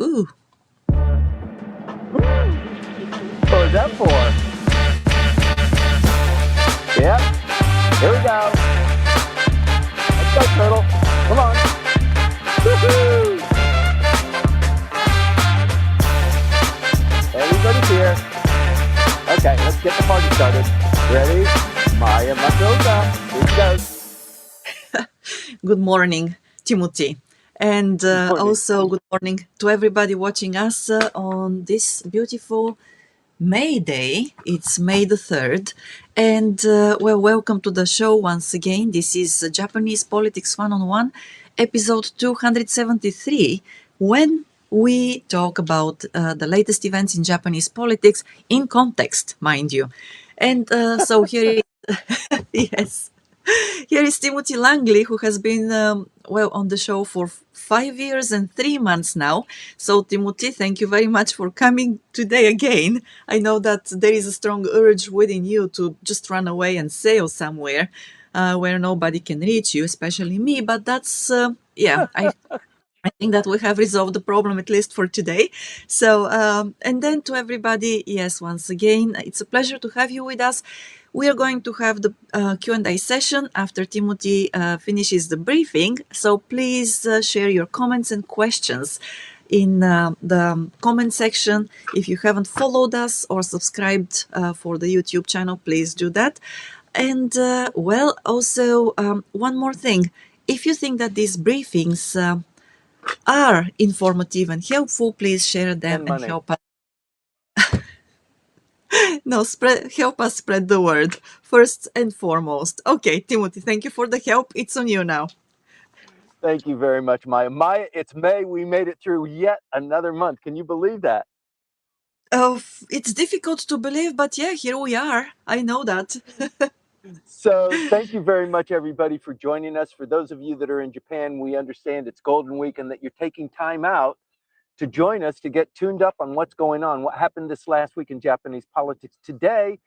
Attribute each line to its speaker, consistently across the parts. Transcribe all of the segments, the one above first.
Speaker 1: Ooh.
Speaker 2: What was that for? Yep. Here we go. Let's go, turtle. Come on. Woohoo! Everybody's here. Okay, let's get the party started. Ready? Maya Matsuoka. Here she goes.
Speaker 1: Good morning, Timothy. And
Speaker 2: Good morning.
Speaker 1: also, good morning to everybody watching us on this beautiful May Day. It's May the 3rd. And well, welcome to the show once again. This is Japanese Politics One-on-One, episode 273, when we talk about the latest events in Japanese politics in context, mind you. And so here yes. Here is Timothy Langley, who has been, well, on the show for 5 years and 3 months now. So, Timothy, thank you very much for coming today again. I know that there is a strong urge within you to just run away and sail somewhere where nobody can reach you, especially me. But that's, yeah, I think that we have resolved the problem at least for today. So, and then to everybody, yes, once again, it's a pleasure to have you with us. We are going to have the Q&A session after Timothy finishes the briefing. So please share your comments and questions in the comment section. If you haven't followed us or subscribed for the YouTube channel, please do that. And well, also one more thing. If you think that these briefings are informative and helpful, please share them
Speaker 2: And
Speaker 1: and
Speaker 2: money.
Speaker 1: help us. No, help us spread the word first and foremost. Okay, Timothy, thank you for the help. It's on you now.
Speaker 2: Thank you very much, Maya. Maya, it's May. We made it through yet another month. Can you believe that?
Speaker 1: It's difficult to believe, but yeah, here we are. I know that.
Speaker 2: So, thank you very much, everybody, for joining us. For those of you that are in Japan, we understand it's Golden Week and that you're taking time out to join us to get tuned up on what's going on, what happened this last week in Japanese politics. Today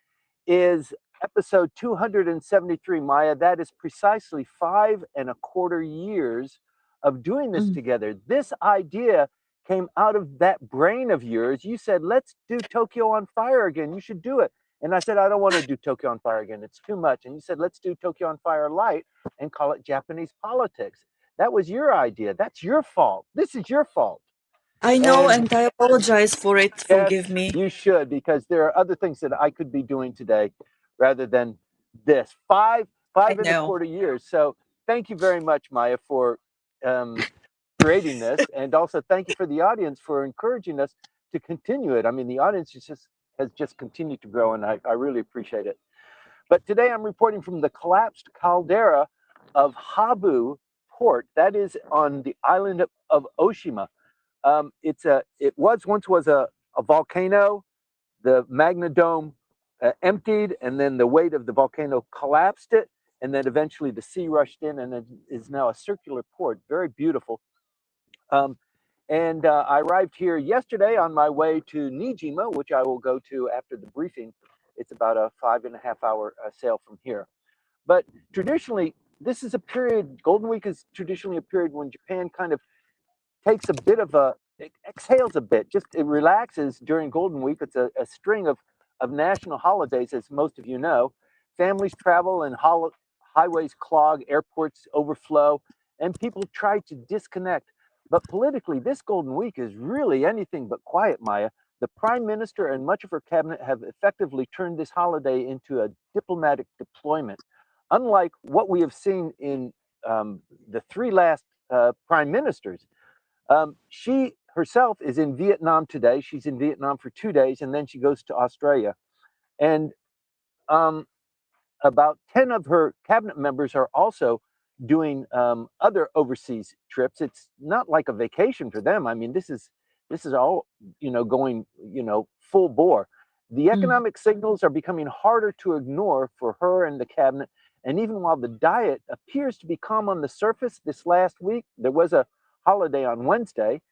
Speaker 2: is episode 273, Maya. That is precisely 5.25 years of doing this
Speaker 1: Mm.
Speaker 2: together. This idea came out of that brain of yours. You said, let's do Tokyo on Fire again. You should do it. And I said, I don't want to do Tokyo on Fire again. It's too much. And you said, let's do Tokyo on Fire Light and call it Japanese politics. That was your idea. That's your fault. This is your fault.
Speaker 1: I know,
Speaker 2: And
Speaker 1: and I apologize for it.
Speaker 2: yes,
Speaker 1: Forgive me.
Speaker 2: you should, because there are other things that I could be doing today rather than this. Five
Speaker 1: I
Speaker 2: five and a
Speaker 1: know.
Speaker 2: quarter years. So thank you very much, Maya, for um, creating this, and also thank you for the audience for encouraging us to continue it. I mean, the audience has just continued to grow, and I really appreciate it. But today I'm reporting from the collapsed caldera of Habu Port. That is on the island of Oshima. It once was a volcano. The magna dome emptied, and then the weight of the volcano collapsed it, and then eventually the sea rushed in, and it is now a circular port. Very beautiful. Um, and I arrived here yesterday on my way to Nijima, which I will go to after the briefing. It's about a 5.5 hour sail from here. But traditionally, this is a period, Golden Week is traditionally a period when Japan kind of takes a bit of it exhales a bit, just it relaxes during Golden Week. It's a string of national holidays, as most of you know. Families travel and highways clog, airports overflow, and people try to disconnect. But politically, this Golden Week is really anything but quiet, Maya. The prime minister and much of her cabinet have effectively turned this holiday into a diplomatic deployment. Unlike what we have seen in the three last prime ministers, she herself is in Vietnam today. She's in Vietnam for 2 days, and then she goes to Australia. And um, about 10 of her cabinet members are also doing other overseas trips. It's not like a vacation for them. I mean, this is all going full bore. The
Speaker 1: Mm.
Speaker 2: economic signals are becoming harder to ignore for her and the cabinet. And even while the diet appears to be calm on the surface, this last week there was a holiday on Wednesday,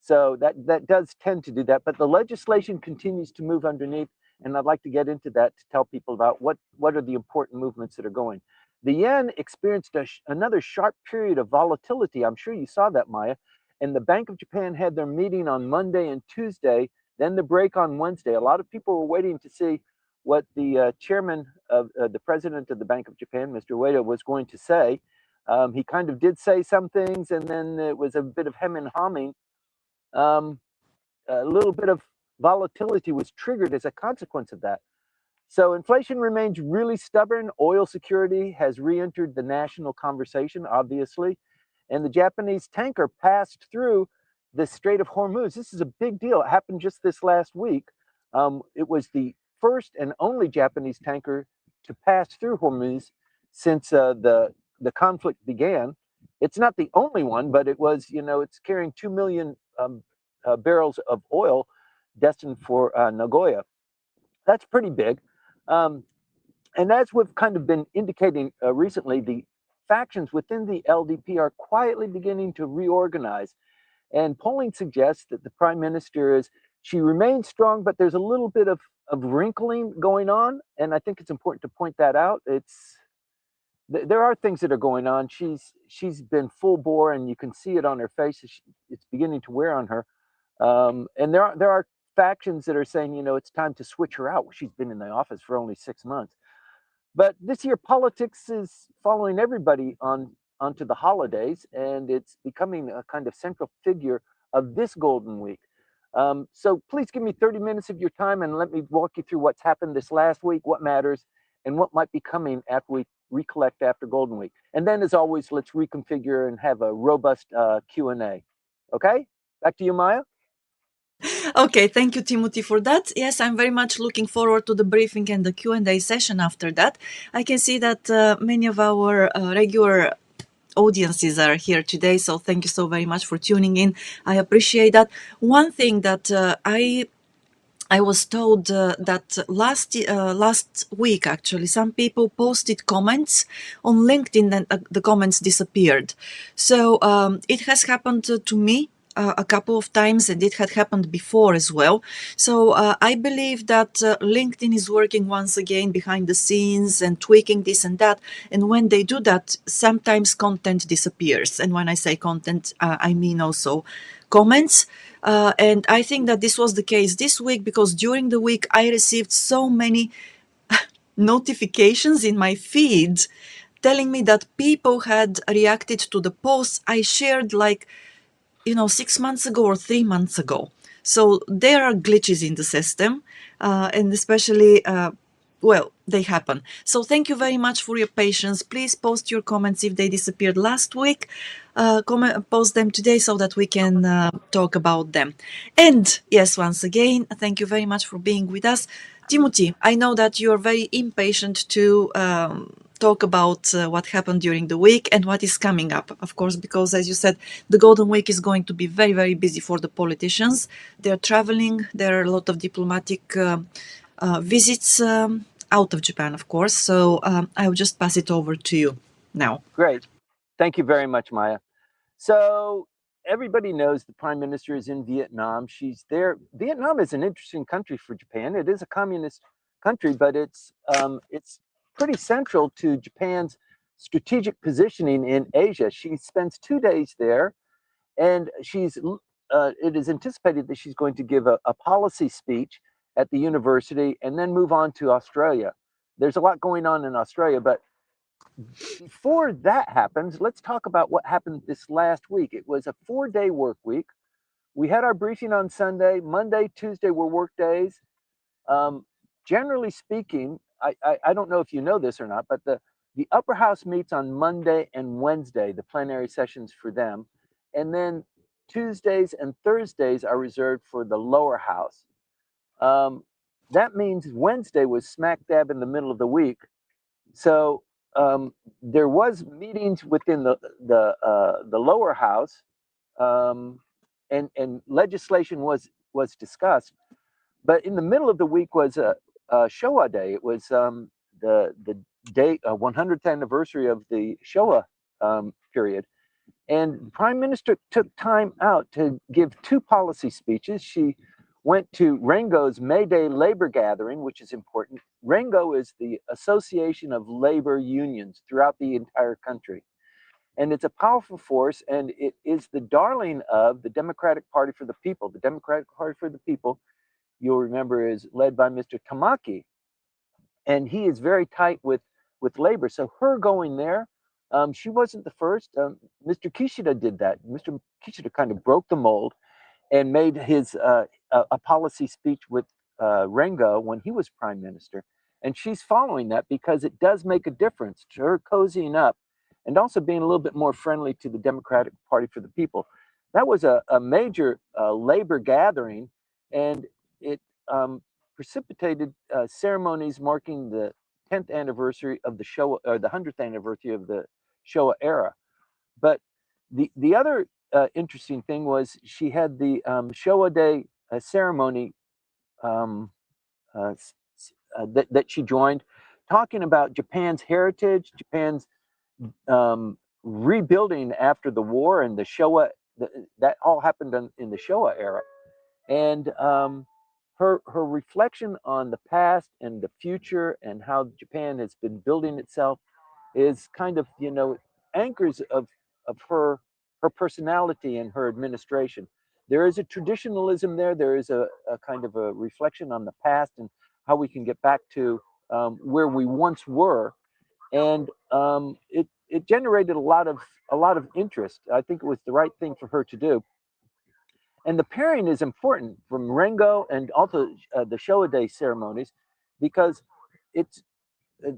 Speaker 2: so that does tend to do that. But the legislation continues to move underneath, and I'd like to get into that to tell people about what are the important movements that are going. The yen experienced another sharp period of volatility. I'm sure you saw that, Maya, and the Bank of Japan had their meeting on Monday and Tuesday, then the break on Wednesday. A lot of people were waiting to see what the chairman of the president of the Bank of Japan, Mr. Ueda, was going to say. He kind of did say some things, and then it was a bit of hem and hawing. A little bit of volatility was triggered as a consequence of that. So inflation remains really stubborn. Oil security has re-entered the national conversation, obviously, and the Japanese tanker passed through the Strait of Hormuz. This is a big deal. It happened just this last week. It was the first and only Japanese tanker to pass through Hormuz since the conflict began. It's not the only one, but it was, it's carrying 2 million barrels of oil destined for Nagoya. That's pretty big. And as we've kind of been indicating recently, the factions within the LDP are quietly beginning to reorganize. And polling suggests that the prime minister she remains strong, but there's a little bit of wrinkling going on. And I think it's important to point that out. There are things that are going on. She's been full bore, and you can see it on her face. It's beginning to wear on her. And there are factions that are saying, it's time to switch her out. She's been in the office for only 6 months. But this year, politics is following everybody onto the holidays, and it's becoming a kind of central figure of this Golden Week. So please give me 30 minutes of your time and let me walk you through what's happened this last week, what matters, and what might be coming after we recollect after Golden Week. And then, as always, let's reconfigure and have a robust Q&A. Okay? Back to you, Maya.
Speaker 1: Okay, thank you, Timothy, for that. Yes, I'm very much looking forward to the briefing and the Q&A session after that. I can see that many of our regular audiences are here today, so thank you so very much for tuning in. I appreciate that. One thing that I was told that last week, actually, some people posted comments on LinkedIn and the comments disappeared. So it has happened to me a couple of times, and it had happened before as well. So I believe that LinkedIn is working once again behind the scenes and tweaking this and that. And when they do that, sometimes content disappears. And when I say content, I mean also comments. And I think that this was the case this week, because during the week I received so many notifications in my feed telling me that people had reacted to the posts I shared 6 months ago or 3 months ago. So there are glitches in the system, and especially they happen. So thank you very much for your patience. Please post your comments if they disappeared last week. Post them today so that we can talk about them. And yes, once again, thank you very much for being with us. Timothy, I know that you are very impatient to talk about what happened during the week and what is coming up, of course, because as you said, the Golden Week is going to be very, very busy for the politicians. They're traveling. There are a lot of diplomatic visits out of Japan, of course. So I'll just pass it over to you now.
Speaker 2: Great. Thank you very much, Maya. So everybody knows the prime minister is in Vietnam. She's there. Vietnam is an interesting country for Japan. It is a communist country, but it's pretty central to Japan's strategic positioning in Asia. She spends 2 days there, and it is anticipated that she's going to give a policy speech at the university and then move on to Australia. There's a lot going on in Australia, but before that happens, let's talk about what happened this last week. It was a 4-day work week. We had our briefing on Sunday. Monday, Tuesday were work days. Generally speaking, I don't know if you know this or not, but the upper house meets on Monday and Wednesday, the plenary sessions for them. And then Tuesdays and Thursdays are reserved for the lower house. That means Wednesday was smack dab in the middle of the week. So there was meetings within the lower house, and legislation was discussed. But in the middle of the week was a Showa Day. It was the day 100th anniversary of the Showa period, and the Prime Minister took time out to give 2 policy speeches. She went to Rengo's May Day labor gathering, which is important. Rengo is the Association of Labor Unions throughout the entire country. And it's a powerful force, and it is the darling of the Democratic Party for the People. The Democratic Party for the People, you'll remember, is led by Mr. Tamaki, and he is very tight with labor. So her going there, she wasn't the first. Mr. Kishida did that. Mr. Kishida kind of broke the mold and made his a policy speech with Rengo when he was prime minister. And she's following that because it does make a difference to her cozying up and also being a little bit more friendly to the Democratic Party for the People. That was a major labor gathering, and it precipitated ceremonies marking the 10th anniversary of the Showa, or the 100th anniversary of the Showa era. But the other interesting thing was she had the Showa Day ceremony that she joined, talking about Japan's heritage, Japan's rebuilding after the war and the Showa. That all happened in the Showa era, and her reflection on the past and the future and how Japan has been building itself is kind of, anchors of her personality and her administration. There is a traditionalism there. There is a kind of a reflection on the past and how we can get back to where we once were, and it generated a lot of interest. I think it was the right thing for her to do. And the pairing is important from Rengo and also the Showa Day ceremonies, because it's uh,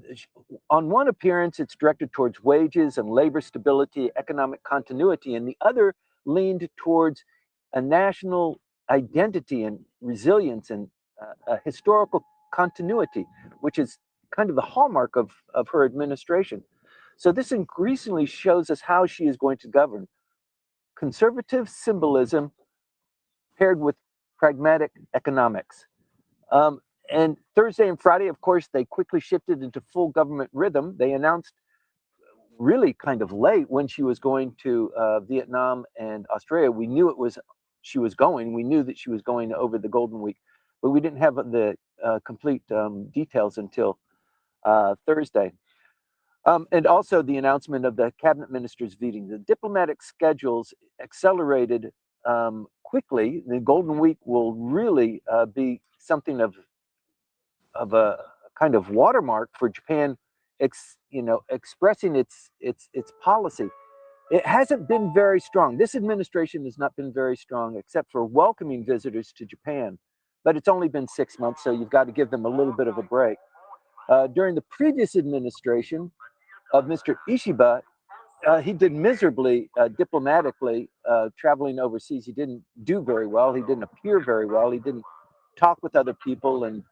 Speaker 2: on one appearance, it's directed towards wages and labor stability, economic continuity, and the other leaned towards a national identity and resilience and a historical continuity, which is kind of the hallmark of her administration. So this increasingly shows us how she is going to govern. Conservative symbolism paired with pragmatic economics. Um, and Thursday and Friday, of course, they quickly shifted into full government rhythm. They announced really kind of late when she was going to Vietnam and Australia. We knew she was going. We knew that she was going over the Golden Week, but we didn't have the complete details until Thursday. And also the announcement of the cabinet ministers' meeting. The diplomatic schedules accelerated quickly. The Golden Week will really be something of a kind of watermark for Japan, expressing its policy. It hasn't been very strong. This administration has not been very strong, except for welcoming visitors to Japan. But it's only been 6 months, so you've got to give them a little bit of a break. During the previous administration of Mr. Ishiba, he did miserably diplomatically, traveling overseas. He didn't do very well. He didn't appear very well. He didn't talk with other people, and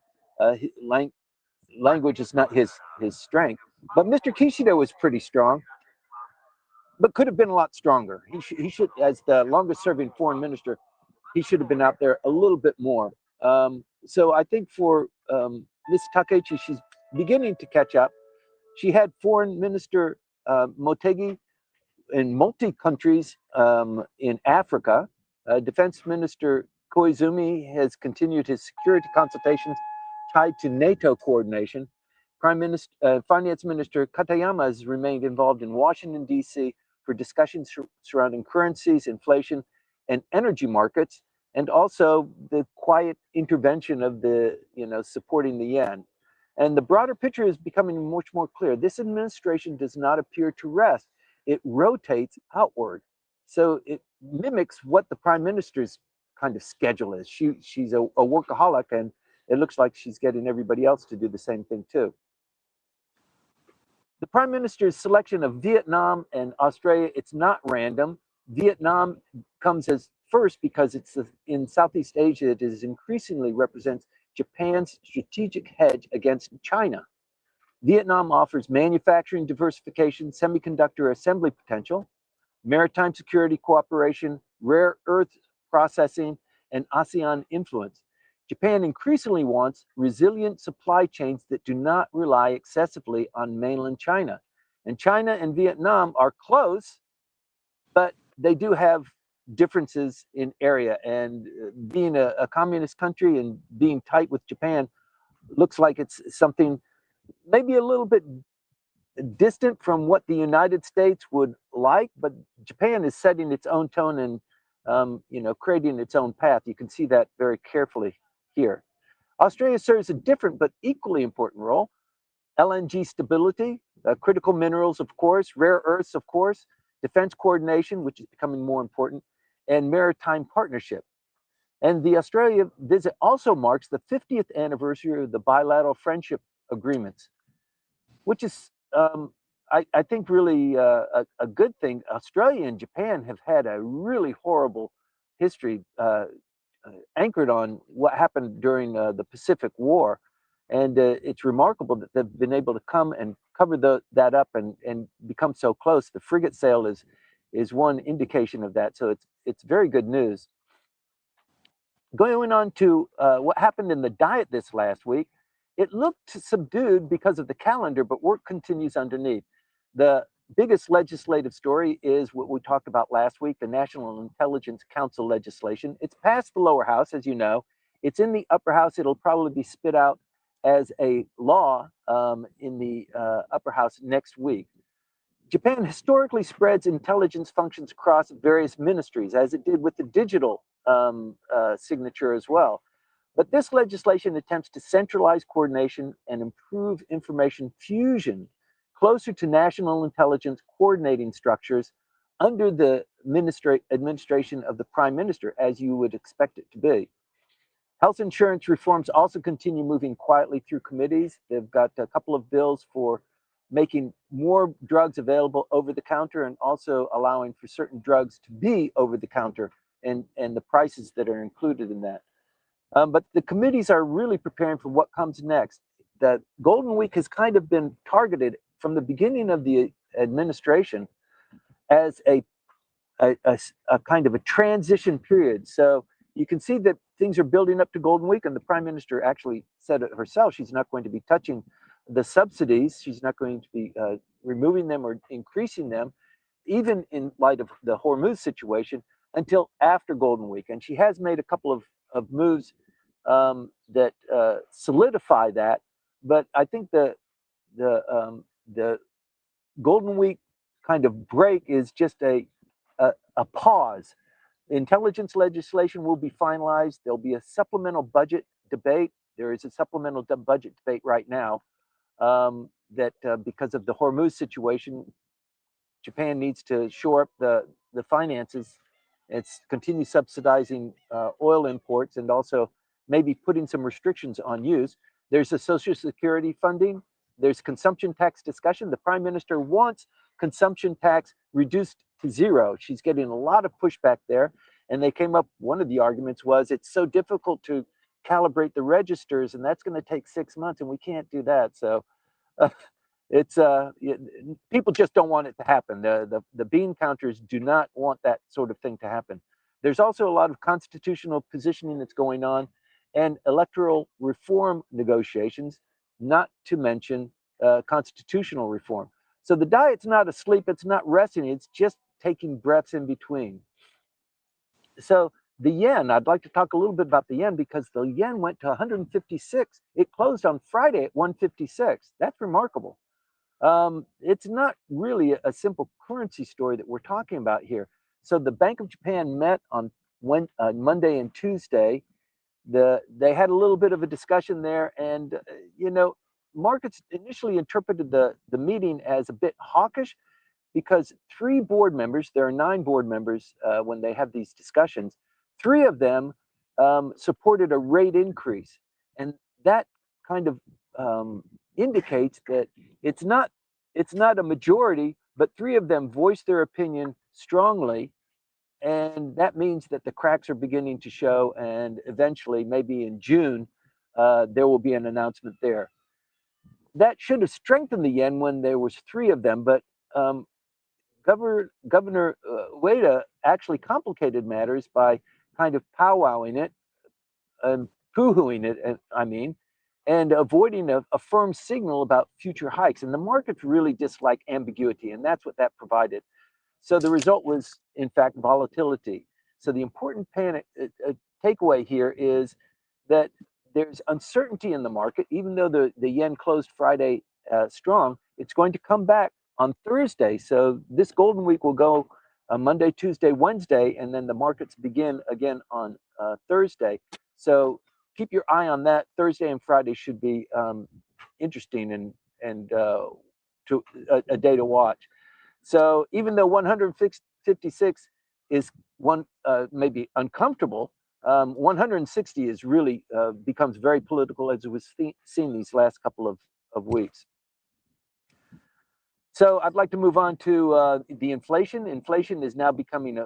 Speaker 2: language is not his strength. But Mr. Kishida was pretty strong, but could have been a lot stronger. He should, as the longest serving foreign minister, he should have been out there a little bit more. So I think for Ms. Takeichi, she's beginning to catch up. She had Foreign Minister Motegi in multi countries in Africa. Defense Minister Koizumi has continued his security consultations tied to NATO coordination. Finance Minister Katayama has remained involved in Washington, D.C. for discussions surrounding currencies, inflation, and energy markets, and also the quiet intervention of supporting the yen. And the broader picture is becoming much more clear. This administration does not appear to rest. It rotates outward. So it mimics what the prime minister's kind of schedule is. She's a workaholic, and it looks like she's getting everybody else to do the same thing too. The prime minister's selection of Vietnam and Australia, it's not random. Vietnam comes as first because it's in Southeast Asia, it is increasingly represents Japan's strategic hedge against China. Vietnam offers manufacturing diversification, semiconductor assembly potential, maritime security cooperation, rare earth processing, and ASEAN influence. Japan increasingly wants resilient supply chains that do not rely excessively on mainland China. And China and Vietnam are close, but they do have differences in area. And being a communist country and being tight with Japan looks like it's something maybe a little bit distant from what the United States would like, but Japan is setting its own tone and creating its own path. You can see that very carefully here. Australia serves a different but equally important role. LNG stability, critical minerals, of course, rare earths, of course, defense coordination, which is becoming more important, and maritime partnership. And the Australia visit also marks the 50th anniversary of the bilateral friendship agreements, which is, I think, really a good thing. Australia and Japan have had a really horrible history anchored on what happened during the Pacific War. And it's remarkable that they've been able to come and cover that up and become so close. The frigate sale is one indication of that. So it's very good news. Going on to what happened in the Diet this last week, it looked subdued because of the calendar, but work continues underneath. The biggest legislative story is what we talked about last week, the National Intelligence Council legislation. It's passed the lower house, as you know. It's in the upper house. It'll probably be spit out as a law in the upper house next week. Japan historically spreads intelligence functions across various ministries, as it did with the digital signature as well. But this legislation attempts to centralize coordination and improve information fusion closer to national intelligence coordinating structures under the administration of the prime minister, as you would expect it to be. Health insurance reforms also continue moving quietly through committees. They've got a couple of bills for making more drugs available over the counter and also allowing for certain drugs to be over the counter and the prices that are included in that. But the committees are really preparing for what comes next. The Golden Week has kind of been targeted from the beginning of the administration as a kind of a transition period. So you can see that things are building up to Golden Week, and the Prime Minister actually said it herself. She's not going to be touching the subsidies. She's not going to be removing them or increasing them, even in light of the Hormuz situation, until after Golden Week. And she has made a couple of moves that solidify that. But I think the Golden Week kind of break is just a pause. Intelligence legislation will be finalized. There'll be a supplemental budget debate. There is a supplemental budget debate right now that because of the Hormuz situation, Japan needs to shore up the finances. It's continue subsidizing oil imports and also maybe putting some restrictions on use. There's a Social Security funding. There's consumption tax discussion. The Prime Minister wants consumption tax reduced to zero. She's getting a lot of pushback there. And they came up, one of the arguments was it's so difficult to calibrate the registers, and that's going to take 6 months, and we can't do that. So it's people just don't want it to happen. The bean counters do not want that sort of thing to happen. There's also a lot of constitutional positioning that's going on and electoral reform negotiations, not to mention constitutional reform. So the Diet's not asleep, it's not resting, it's just taking breaths in between. So the yen, I'd like to talk a little bit about the yen because the yen went to 156. It closed on Friday at 156. That's remarkable. It's not really a simple currency story that we're talking about here. So the Bank of Japan met on Monday and Tuesday. They had a little bit of a discussion there, and markets initially interpreted the meeting as a bit hawkish because 3 board members, there are 9 board members when they have these discussions, 3 of them supported a rate increase. And that kind of indicates that it's not a majority, but 3 of them voiced their opinion strongly. And that means that the cracks are beginning to show, and eventually, maybe in June, there will be an announcement there. That should have strengthened the yen when there was 3 of them, but Governor Ueda actually complicated matters by kind of powwowing it and poo-hooing it, and avoiding a firm signal about future hikes. And the markets really dislike ambiguity, and that's what that provided. So the result was, in fact, volatility. So the important takeaway here is that there's uncertainty in the market, even though the yen closed Friday strong. it's going to come back on Thursday. So this Golden Week will go Monday, Tuesday, Wednesday, and then the markets begin again on Thursday. So keep your eye on that. Thursday and Friday should be interesting and a day to watch. So even though 156 is maybe uncomfortable, 160 is really becomes very political, as we've seen these last couple of weeks. So I'd like to move on to the inflation. Inflation is now becoming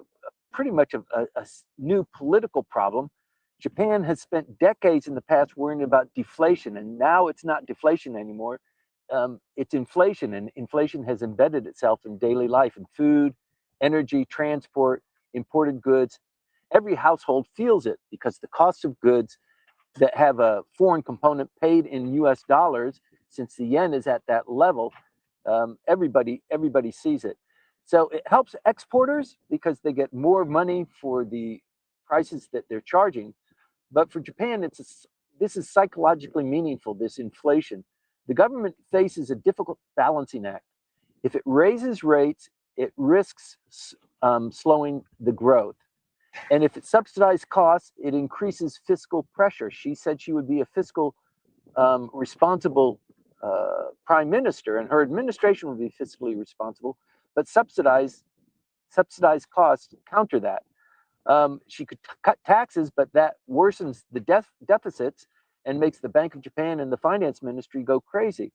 Speaker 2: pretty much a new political problem. Japan has spent decades in the past worrying about deflation, and now it's not deflation anymore. It's inflation, and inflation has embedded itself in daily life, in food, energy, transport, imported goods. Every household feels it because the cost of goods that have a foreign component paid in US dollars, since the yen is at that level, everybody sees it. So it helps exporters because they get more money for the prices that they're charging. But for Japan, this is psychologically meaningful, this inflation. The government faces a difficult balancing act. If it raises rates, it risks slowing the growth. And if it subsidizes costs, it increases fiscal pressure. She said she would be a fiscal responsible prime minister, and her administration would be fiscally responsible, but subsidized costs counter that. She could cut taxes, but that worsens the deficits and makes the Bank of Japan and the finance ministry go crazy.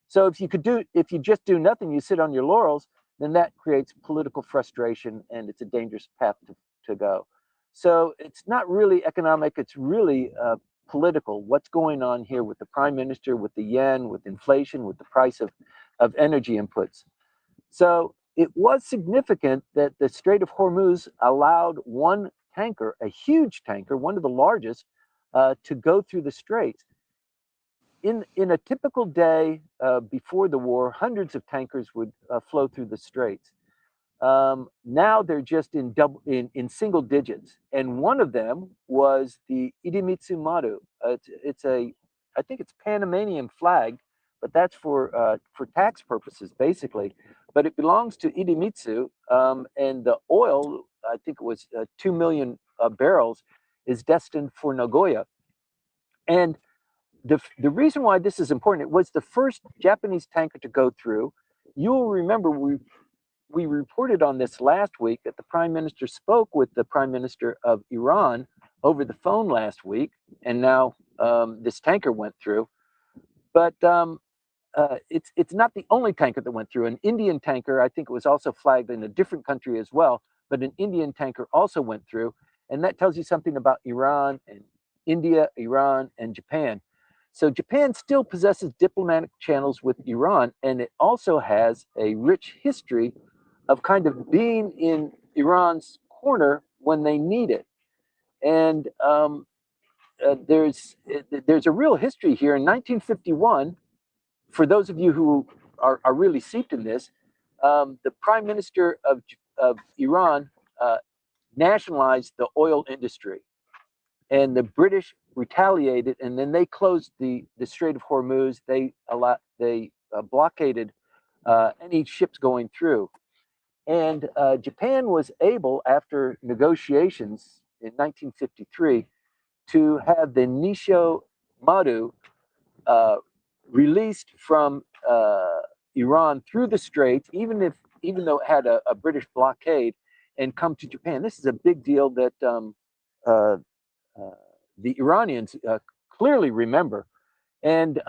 Speaker 2: So if you just do nothing, you sit on your laurels, then that creates political frustration, and it's a dangerous path to go. So it's not really economic, it's really political. What's going on here with the prime minister, with the yen, with inflation, with the price of energy inputs. So it was significant that the Strait of Hormuz allowed one tanker, a huge tanker, one of the largest, to go through the straits. In a typical day before the war, hundreds of tankers would flow through the straits. Now they're just in single digits, and one of them was the Idemitsu Maru. I think it's Panamanian flag, but that's for tax purposes basically. But it belongs to Idemitsu, and the oil, I think it was 2 million barrels, is destined for Nagoya. And the reason why this is important, it was the first Japanese tanker to go through. You'll remember we reported on this last week, that the prime minister spoke with the prime minister of Iran over the phone last week, and now this tanker went through. But it's not the only tanker that went through. An Indian tanker, I think it was also flagged in a different country as well, but an Indian tanker also went through. And that tells you something about Iran and India, Iran, and Japan. So Japan still possesses diplomatic channels with Iran, and it also has a rich history of kind of being in Iran's corner when they need it. And there's a real history here. In 1951, for those of you who are really steeped in this, the prime minister of Iran nationalized the oil industry, and the British retaliated, and then they closed the Strait of Hormuz. They blockaded any ships going through. And Japan was able, after negotiations in 1953, to have the Nisho Maru released from Iran through the Straits, even though it had a British blockade, and come to Japan. This is a big deal that the Iranians clearly remember. And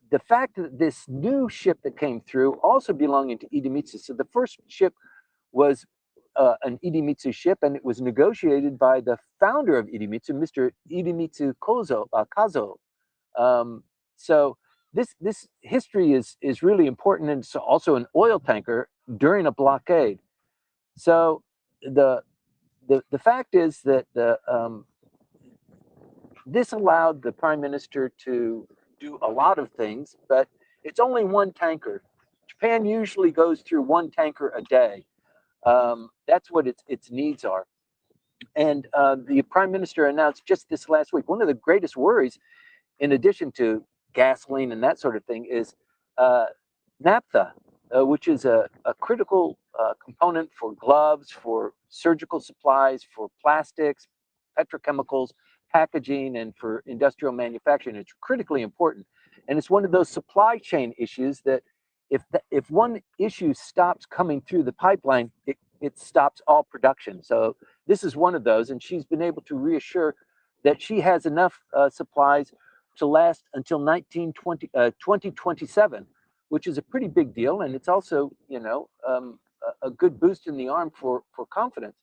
Speaker 2: the fact that this new ship that came through, also belonging to Idemitsu, so the first ship was an Idemitsu ship, and it was negotiated by the founder of Idemitsu, Mr. Idemitsu Kazo. So this history is really important, and it's also an oil tanker during a blockade. So the fact is that this allowed the prime minister to do a lot of things, but it's only one tanker. Japan usually goes through one tanker a day. That's what its needs are. And the prime minister announced just this last week, one of the greatest worries, in addition to gasoline and that sort of thing, is naphtha, which is a critical component for gloves, for surgical supplies, for plastics, petrochemicals, packaging, and for industrial manufacturing. It's critically important. And it's one of those supply chain issues that if one issue stops coming through the pipeline, it stops all production. So this is one of those, and she's been able to reassure that she has enough supplies to last until 2027, which is a pretty big deal, and it's also, you know, a good boost in the arm for confidence.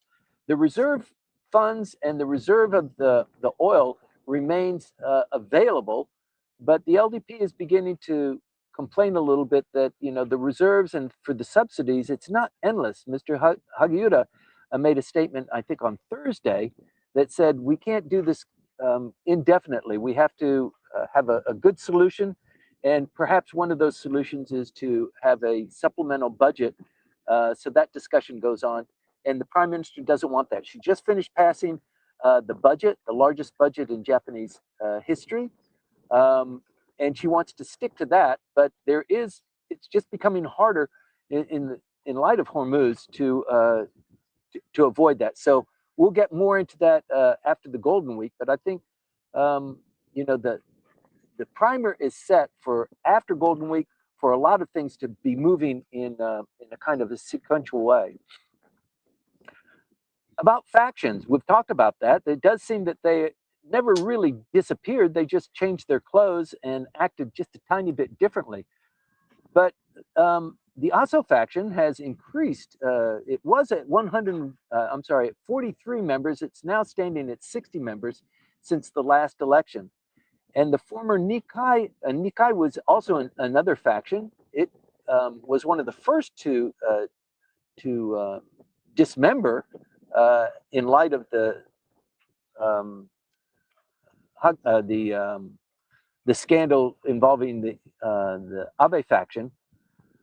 Speaker 2: The reserve funds and the reserve of the oil remains available, but the LDP is beginning to complain a little bit that, you know, the reserves and for the subsidies, it's not endless. Mr. Hagiura made a statement, I think on Thursday, that said we can't do this indefinitely. We have to have a good solution, and perhaps one of those solutions is to have a supplemental budget. So that discussion goes on, and the Prime Minister doesn't want that. She just finished passing the budget, the largest budget in Japanese history, and she wants to stick to that. But it's just becoming harder in light of Hormuz to avoid that. So we'll get more into that after the Golden Week. But I think you know, the primer is set for after Golden Week for a lot of things to be moving in a kind of a sequential way. About factions, we've talked about that. It does seem that they never really disappeared. They just changed their clothes and acted just a tiny bit differently. But the ASO faction has increased. It was at 43 members. It's now standing at 60 members since the last election. And the former Nikai was also another faction. It was one of the first to dismember in light of the scandal involving the Abe faction.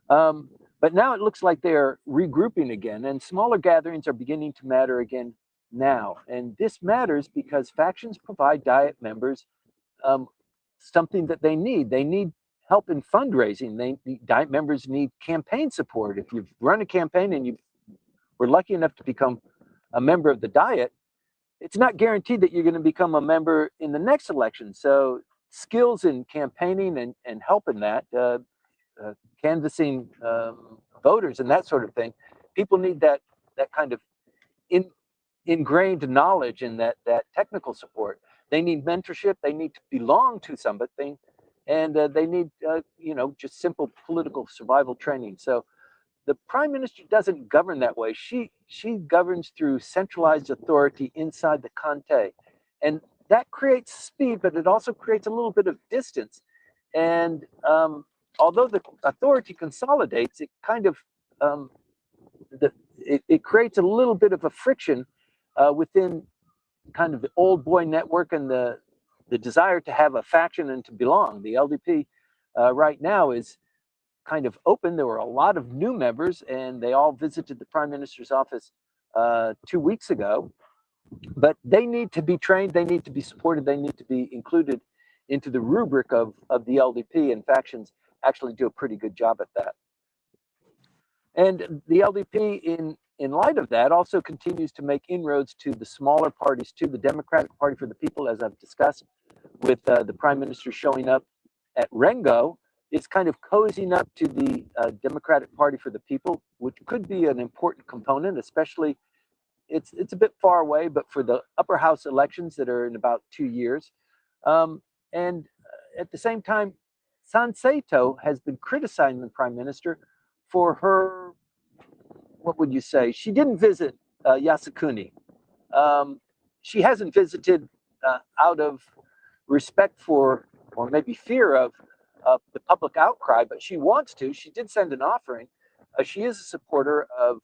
Speaker 2: But now it looks like they're regrouping again, and smaller gatherings are beginning to matter again now. And this matters because factions provide Diet members something that they need. They need help in fundraising. Diet members need campaign support. If you've run a campaign and you were lucky enough to become a member of the Diet, it's not guaranteed that you're going to become a member in the next election. So skills in campaigning and help in that, canvassing voters and that sort of thing, people need that kind of ingrained knowledge and that technical support. They need mentorship. They need to belong to something, and they need you know, just simple political survival training. So the Prime Minister doesn't govern that way. She governs through centralized authority inside the Kante, and that creates speed, but it also creates a little bit of distance. And although the authority consolidates, it kind of it creates a little bit of a friction within kind of the old boy network and the desire to have a faction and to belong. The LDP right now is kind of open. There were a lot of new members, and they all visited the Prime Minister's office 2 weeks ago. But they need to be trained, they need to be supported, they need to be included into the rubric of the LDP, and factions actually do a pretty good job at that. And the LDP, in light of that, also continues to make inroads to the smaller parties, to the Democratic Party for the People, as I've discussed, with the Prime Minister showing up at Rengo. It's kind of cozying up to the Democratic Party for the People, which could be an important component, especially it's a bit far away, but for the upper house elections that are in about 2 years. And at the same time, Sanseito has been criticizing the Prime Minister for her, what would you say? She didn't visit Yasukuni. She hasn't visited out of respect for, or maybe fear of the public outcry, but she wants to. She did send an offering. She is a supporter of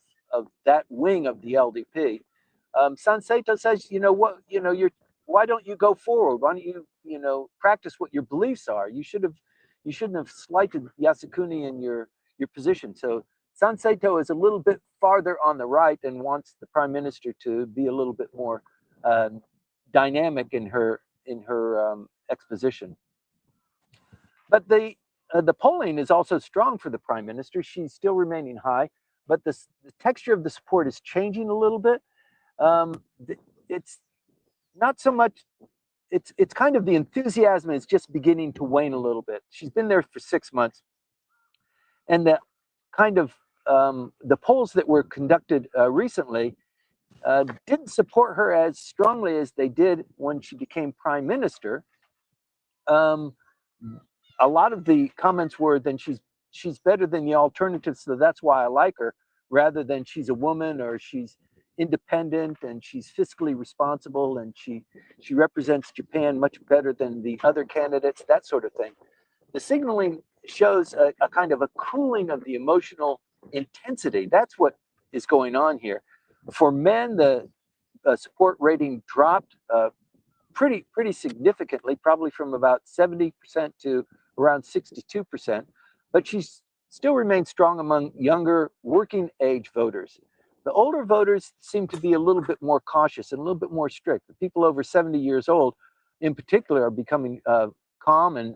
Speaker 2: that wing of the LDP. Sanseito says, you know what, you know, why don't you go forward? Why don't you, you know, practice what your beliefs are? You shouldn't have slighted Yasukuni in your position. So Sanseito is a little bit farther on the right and wants the Prime Minister to be a little bit more dynamic in her exposition. But the The polling is also strong for the prime minister. She's still remaining high, but the texture of the support is changing a little bit. It's not so much. It's kind of the enthusiasm is just beginning to wane a little bit. She's been there for 6 months, and the kind of the polls that were conducted recently didn't support her as strongly as they did when she became prime minister. Um, a lot of the comments were, then she's better than the alternatives, so that's why I like her, rather than she's a woman or she's independent and she's fiscally responsible and she represents Japan much better than the other candidates, that sort of thing. The signaling shows a kind of a cooling of the emotional intensity. That's what is going on here. For men, the support rating dropped pretty significantly, probably from about 70% to around 62%, but she still remains strong among younger working age voters. The older voters seem to be a little bit more cautious and a little bit more strict. The people over 70 years old, in particular, are becoming calm and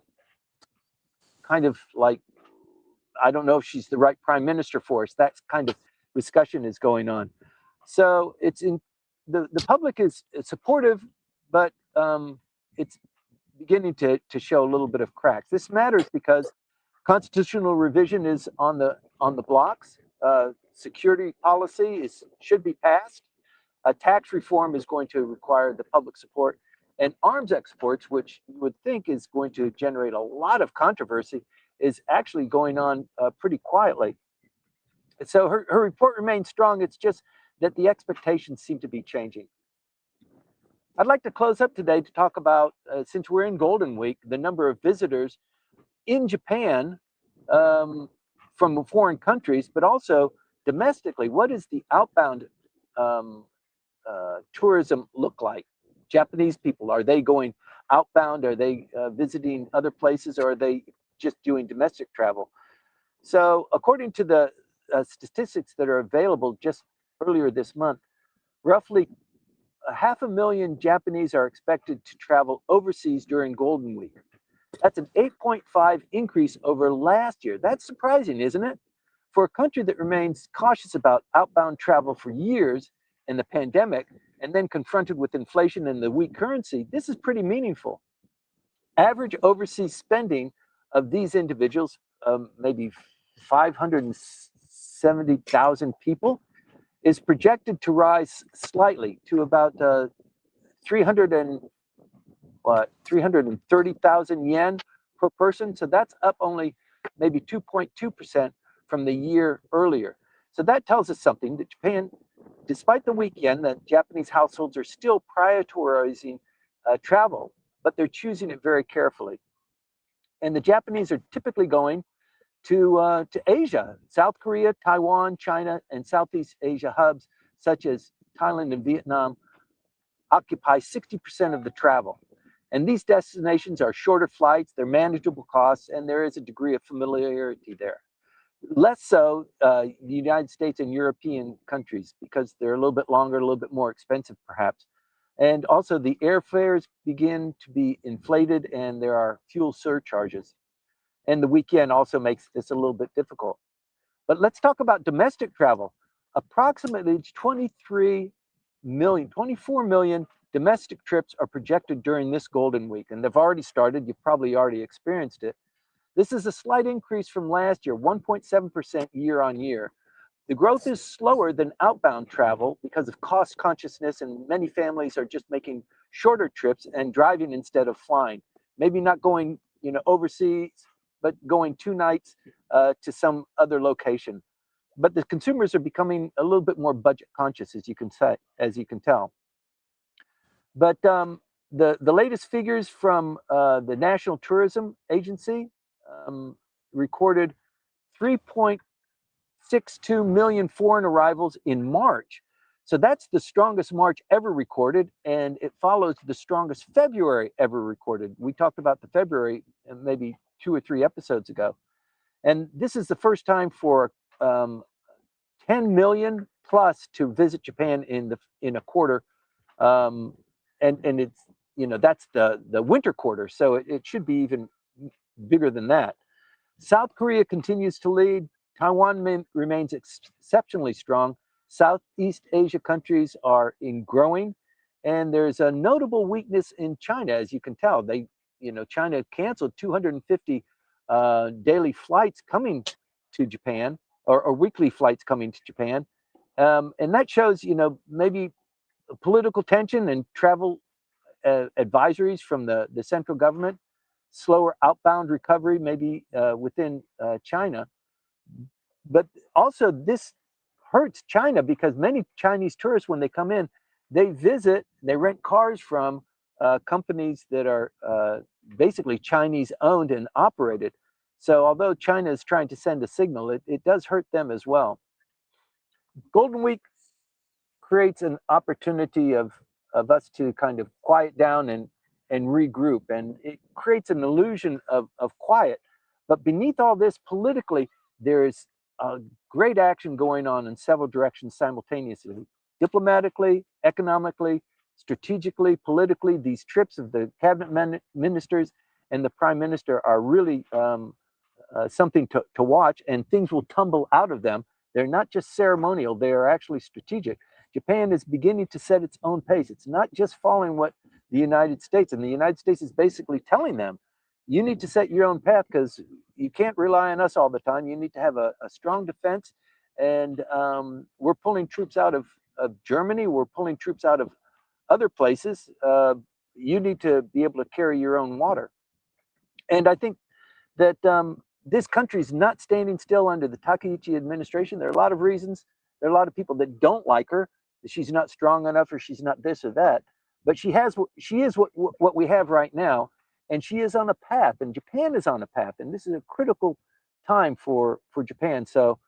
Speaker 2: kind of like, I don't know if she's the right prime minister for us. That kind of discussion is going on. So it's in the public is supportive, but it's beginning to show a little bit of cracks. This matters because constitutional revision is on the blocks. Security policy should be passed. Tax reform is going to require the public support, and arms exports, which you would think is going to generate a lot of controversy, is actually going on pretty quietly. So her report remains strong. It's just that the expectations seem to be changing. I'd like to close up today to talk about, since we're in Golden Week, the number of visitors in Japan from foreign countries, but also domestically. What does the outbound tourism look like? Japanese people, are they going outbound? Are they visiting other places, or are they just doing domestic travel? So according to the statistics that are available just earlier this month, roughly 500,000 Japanese are expected to travel overseas during Golden Week. That's an 8.5 increase over last year. That's surprising, isn't it? For a country that remains cautious about outbound travel for years in the pandemic, and then confronted with inflation and the weak currency, this is pretty meaningful. Average overseas spending of these individuals, maybe 570,000 people, is projected to rise slightly to about 330,000 yen per person. So that's up only maybe 2.2% from the year earlier. So that tells us something, that Japan, despite the weak yen, that Japanese households are still prioritizing travel, but they're choosing it very carefully. And the Japanese are typically going to Asia, South Korea, Taiwan, China, and Southeast Asia hubs such as Thailand and Vietnam occupy 60% of the travel. And these destinations are shorter flights, they're manageable costs, and there is a degree of familiarity there. Less so the United States and European countries, because they're a little bit longer, a little bit more expensive perhaps. And also the airfares begin to be inflated, and there are fuel surcharges. And the weekend also makes this a little bit difficult. But let's talk about domestic travel. Approximately 24 million domestic trips are projected during this Golden Week, and they've already started. You've probably already experienced it. This is a slight increase from last year, 1.7% year on year. The growth is slower than outbound travel because of cost consciousness, and many families are just making shorter trips and driving instead of flying. Maybe not going, overseas, but going 2 nights to some other location. But the consumers are becoming a little bit more budget conscious, as you can tell. But the latest figures from the National Tourism Agency recorded 3.62 million foreign arrivals in March. So that's the strongest March ever recorded, and it follows the strongest February ever recorded. We talked about the February maybe 2 or 3 episodes ago. And this is the first time for 10 million plus to visit Japan in a quarter. And it's, that's the winter quarter, so it should be even bigger than that. South Korea continues to lead. Taiwan remains exceptionally strong. Southeast Asia countries are in growing, and there's a notable weakness in China, as you can tell. China canceled 250 daily flights coming to Japan, or weekly flights coming to Japan, and that shows, maybe political tension and travel advisories from the central government, slower outbound recovery, maybe within China. But also, this hurts China because many Chinese tourists, when they come in, they rent cars from companies that are basically Chinese owned and operated. So, although China is trying to send a signal, it does hurt them as well. Golden Week creates an opportunity of us to kind of quiet down and regroup, and it creates an illusion of quiet. But beneath all this, politically, there's a great action going on in several directions simultaneously: diplomatically, economically, strategically, politically. These trips of the cabinet ministers and the prime minister are really something to watch, and things will tumble out of them. They're not just ceremonial, they are actually strategic. Japan is beginning to set its own pace. It's not just following what the United States, and the United States is basically telling them, you need to set your own path because you can't rely on us all the time. You need to have a strong defense. And we're pulling troops out of Germany. We're pulling troops out of other places. You need to be able to carry your own water. And I think that this country is not standing still under the Takaichi administration. There are a lot of reasons. There are a lot of people that don't like her, that she's not strong enough or she's not this or that. But she is what we have right now, and she is on a path, and Japan is on a path, and this is a critical time for Japan. So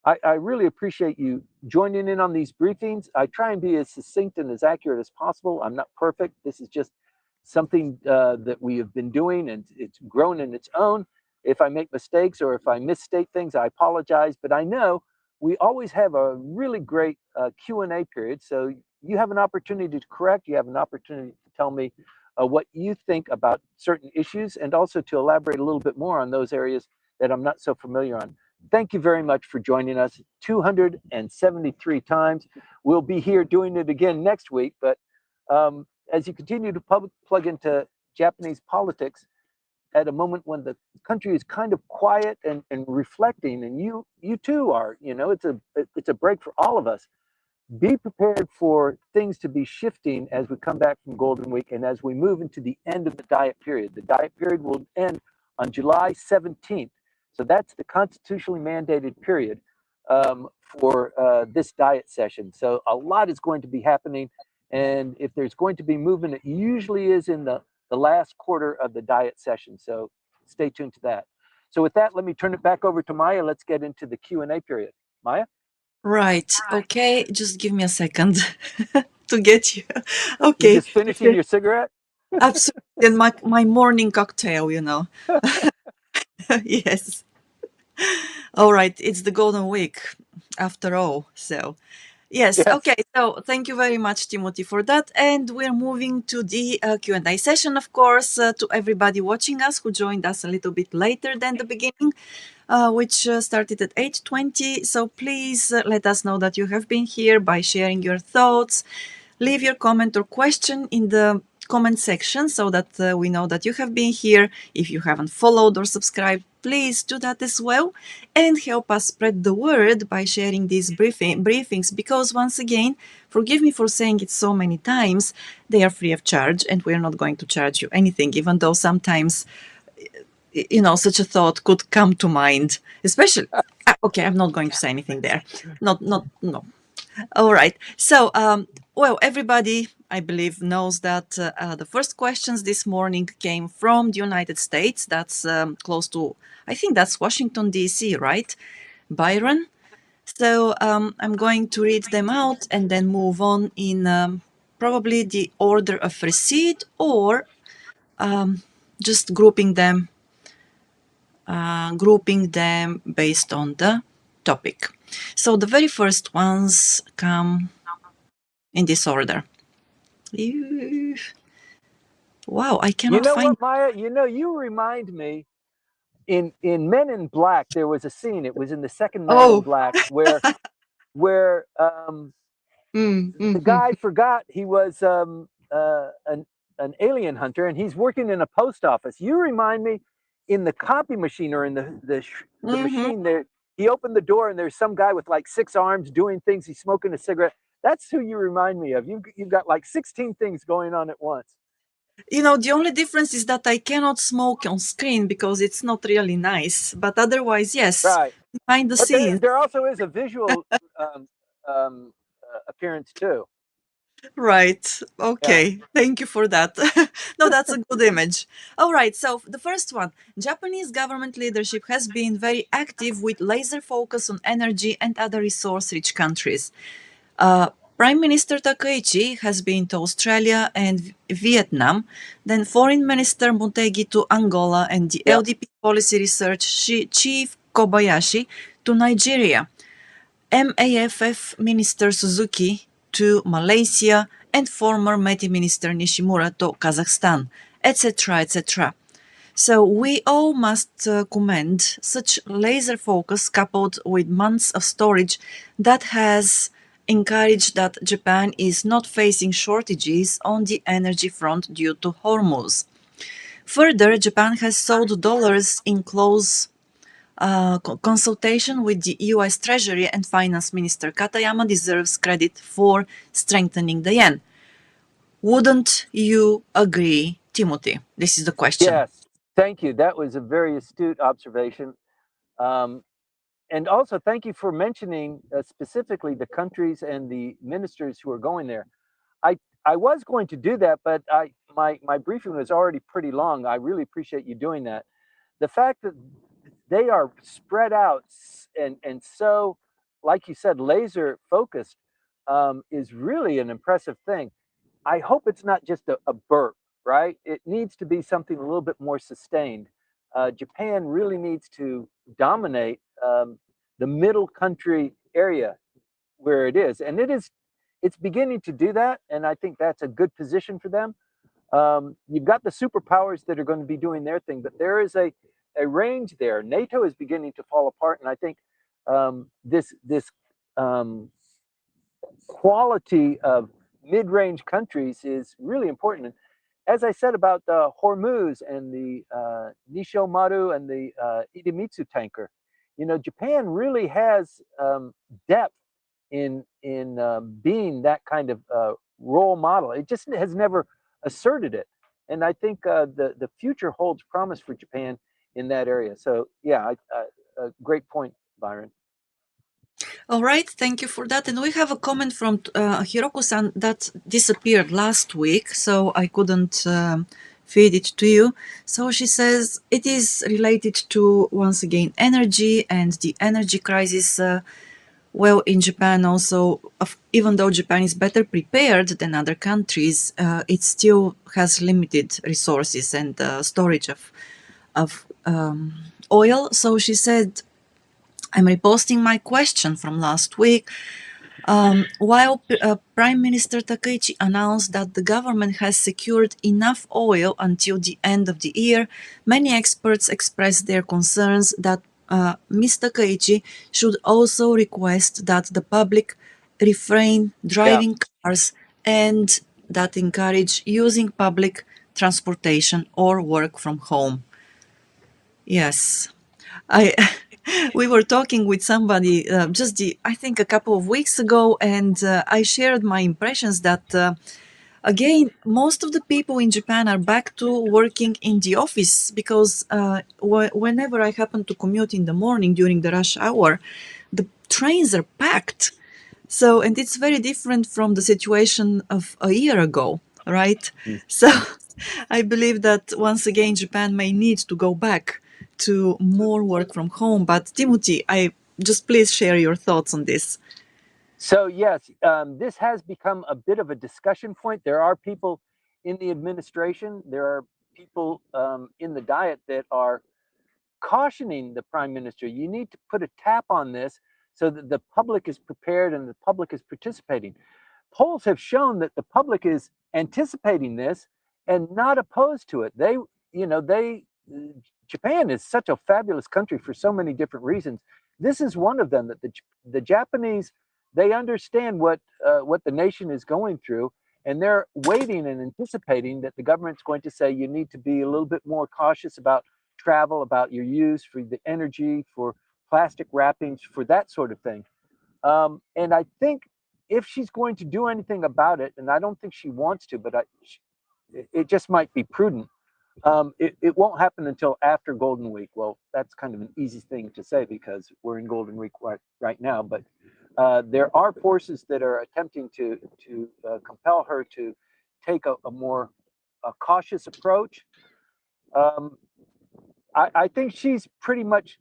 Speaker 2: I really appreciate you joining in on these briefings. I try and be as succinct and as accurate as possible. I'm not perfect. This is just something that we have been doing, and it's grown in its own. If I make mistakes or if I misstate things, I apologize. But I know we always have a really great Q&A period. So you have an opportunity to correct. You have an opportunity to tell me what you think about certain issues, and also to elaborate a little bit more on those areas that I'm not so familiar on. Thank you very much for joining us 273 times. We'll be here doing it again next week. But as you continue to plug into Japanese politics at a moment when the country is kind of quiet and reflecting, and you too are, it's a break for all of us. Be prepared for things to be shifting as we come back from Golden Week and as we move into the end of the diet period. The diet period will end on July 17th. So that's the constitutionally mandated period for this diet session. So a lot is going to be happening. And if there's going to be movement, it usually is in the last quarter of the diet session. So stay tuned to that. So with that, let me turn it back over to Maya. Let's get into the Q&A period. Maya?
Speaker 1: Right. Okay. Just give me a second to get you.
Speaker 2: You're
Speaker 1: Okay.
Speaker 2: just finishing your cigarette?
Speaker 1: Absolutely. And my morning cocktail, Yes. All right. It's the Golden Week after all. So, yes.
Speaker 2: Yes.
Speaker 1: Okay. So, thank you very much, Timothy, for that. And we're moving to the Q&A session, of course, to everybody watching us who joined us a little bit later than the beginning. Which started at 8:20. So please let us know that you have been here by sharing your thoughts. Leave your comment or question in the comment section so that we know that you have been here. If you haven't followed or subscribed, please do that as well, and help us spread the word by sharing these briefings, because once again, forgive me for saying it so many times, they are free of charge, and we're not going to charge you anything, even though sometimes such a thought could come to mind, especially okay, I'm not going to say anything there. Not no. All right. So well, everybody, I believe, knows that the first questions this morning came from the United States. That's close to, I think that's Washington DC, right, Byron? So I'm going to read them out and then move on in probably the order of receipt, or just grouping them based on the topic. So the very first ones come in this order. Wow, I
Speaker 2: You
Speaker 1: cannot
Speaker 2: know
Speaker 1: find.
Speaker 2: what, Maya? You remind me, in Men in Black, there was a scene. It was in the second Man in
Speaker 1: Oh.
Speaker 2: Black where the
Speaker 1: Mm-hmm.
Speaker 2: guy forgot he was an alien hunter, and he's working in a post office. You remind me, in the copy machine or in the
Speaker 1: Mm-hmm.
Speaker 2: machine there. He opened the door, and there's some guy with like 6 arms doing things. He's smoking a cigarette. That's who you remind me of. You've got like 16 things going on at once.
Speaker 1: The only difference is that I cannot smoke on screen because it's not really nice. But otherwise, yes,
Speaker 2: Right.
Speaker 1: behind the
Speaker 2: But
Speaker 1: scenes.
Speaker 2: there also is a visual appearance too.
Speaker 1: Right.
Speaker 2: Yeah.
Speaker 1: Okay. Thank you for that. No, that's a good image. All right. So the first one, Japanese government leadership has been very active with laser focus on energy and other resource-rich countries. Uh, Prime Minister Takaichi has been to Australia and Vietnam, then Foreign Minister Motegi to Angola, and the
Speaker 2: Yep.
Speaker 1: LDP Policy Research Chief Kobayashi to Nigeria. MAFF Minister Suzuki to Malaysia, and former METI Minister Nishimura to Kazakhstan, etc., etc. So we all must commend such laser focus coupled with months of storage that has encouraged that Japan is not facing shortages on the energy front due to Hormuz. Further, Japan has sold dollars in close consultation with the US Treasury, and Finance Minister Katayama deserves credit for strengthening the yen. Wouldn't you agree, Timothy? This is the question.
Speaker 2: Yes. Thank you. That was a very astute observation. Um, and also, thank you for mentioning specifically the countries and the ministers who are going there. I I was going to do that, but my briefing was already pretty long. I really appreciate you doing that. The fact that they are spread out and so, like you said, laser focused is really an impressive thing. I hope it's not just a burp, right? It needs to be something a little bit more sustained. Japan really needs to dominate the middle country area where it is, and it's beginning to do that, and I think that's a good position for them. You've got the superpowers that are going to be doing their thing, but there is a range there. NATO is beginning to fall apart, and I think this um, quality of mid-range countries is really important. And as I said about the Hormuz and the Nishomaru and the Idemitsu tanker, Japan really has depth in being that kind of role model. It just has never asserted it, and I think the future holds promise for Japan in that area. So yeah, a great point, Byron.
Speaker 1: All right, thank you for that. And we have a comment from Hiroko-san that disappeared last week, so I couldn't feed it to you. So she says it is related to, once again, energy and the energy crisis. Well, in Japan also, even though Japan is better prepared than other countries, it still has limited resources and storage of oil. So she said, I'm reposting my question from last week. While Prime Minister Takaichi announced that the government has secured enough oil until the end of the year, many experts expressed their concerns that Mr. Takaichi should also request that the public refrain
Speaker 2: Yeah.
Speaker 1: driving cars and that encourage using public transportation or work from home. Yes. I we were talking with somebody just I think a couple of weeks ago, and I shared my impressions that again most of the people in Japan are back to working in the office because whenever I happen to commute in the morning during the rush hour, the trains are packed. So, and it's very different from the situation of a year ago, right? So, I believe that once again, Japan may need to go back to more work from home. But, Timothy, I just please share your thoughts on this.
Speaker 2: So yes, this has become a bit of a discussion point. There are people in the administration. There are people in the Diet that are cautioning the prime minister. You need to put a tap on this so that the public is prepared and the public is participating. Polls have shown that the public is anticipating this and not opposed to it. They Japan is such a fabulous country for so many different reasons. This is one of them, that the Japanese, they understand what the nation is going through, and they're waiting and anticipating that the government's going to say you need to be a little bit more cautious about travel, about your use for the energy, for plastic wrappings, for that sort of thing. And I think if she's going to do anything about it, and I don't think she wants to, but it just might be prudent. It won't happen until after Golden Week. Well, that's kind of an easy thing to say because we're in Golden Week right now. But there are forces that are attempting to compel her to take a more cautious approach. Um, I think she's pretty much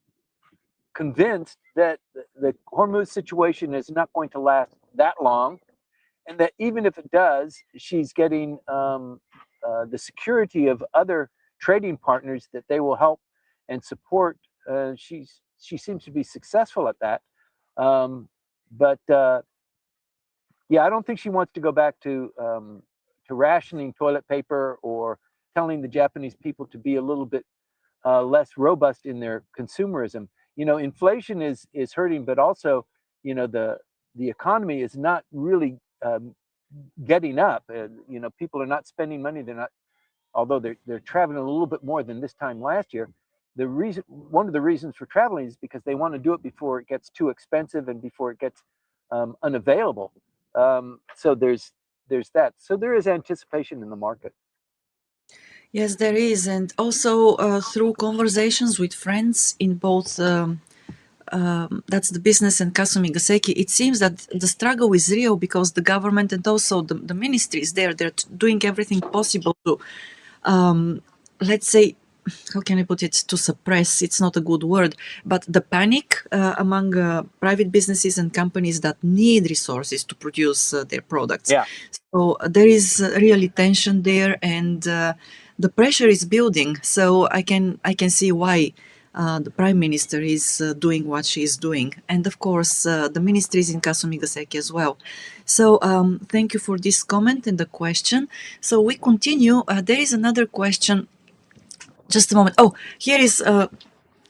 Speaker 2: convinced that the Hormuz situation is not going to last that long, and that even if it does, she's getting the security of other trading partners that they will help and support. She seems to be successful at that, but yeah, I don't think she wants to go back to rationing toilet paper or telling the Japanese people to be a little bit less robust in their consumerism. You know, inflation is hurting, but also, you know, the economy is not really getting up. You know, people are not spending money. They're not, although they're traveling a little bit more than this time last year. One of the reasons for traveling is because they want to do it before it gets too expensive and before it gets unavailable. So there's that. So there is anticipation in the market.
Speaker 1: Yes, there is, and also through conversations with friends in both. That's the business and Kasumi Gaseki. It seems that the struggle is real because the government and also the ministries there, they're doing everything possible to, let's say, how can I put it, to suppress, it's not a good word, but the panic among private businesses and companies that need resources to produce their products.
Speaker 2: Yeah.
Speaker 1: So there is really tension there, and the pressure is building. So I can see why the prime minister is doing what she is doing, and of course the ministries in Kasumi Gaseki as well. So thank you for this comment and the question. So we continue. There is another question. Just a moment. Oh, here is a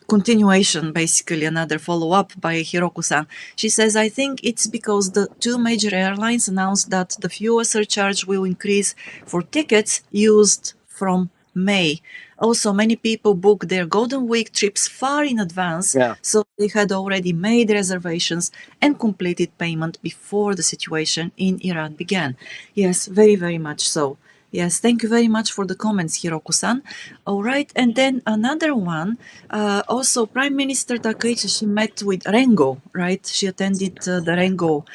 Speaker 1: continuation, basically another follow-up by Hiroku-san. She says, I think it's because the two major airlines announced that the fuel surcharge will increase for tickets used from May. Also, many people book their Golden Week trips far in advance,
Speaker 2: Yeah.
Speaker 1: so they had already made reservations and completed payment before the situation in Iran began. Yes, very, very much so. Yes, thank you very much for the comments, Hiroku-san. All right, and then another one. Also, Prime Minister Takaichi, she met with Rengo, right? She attended the Rengo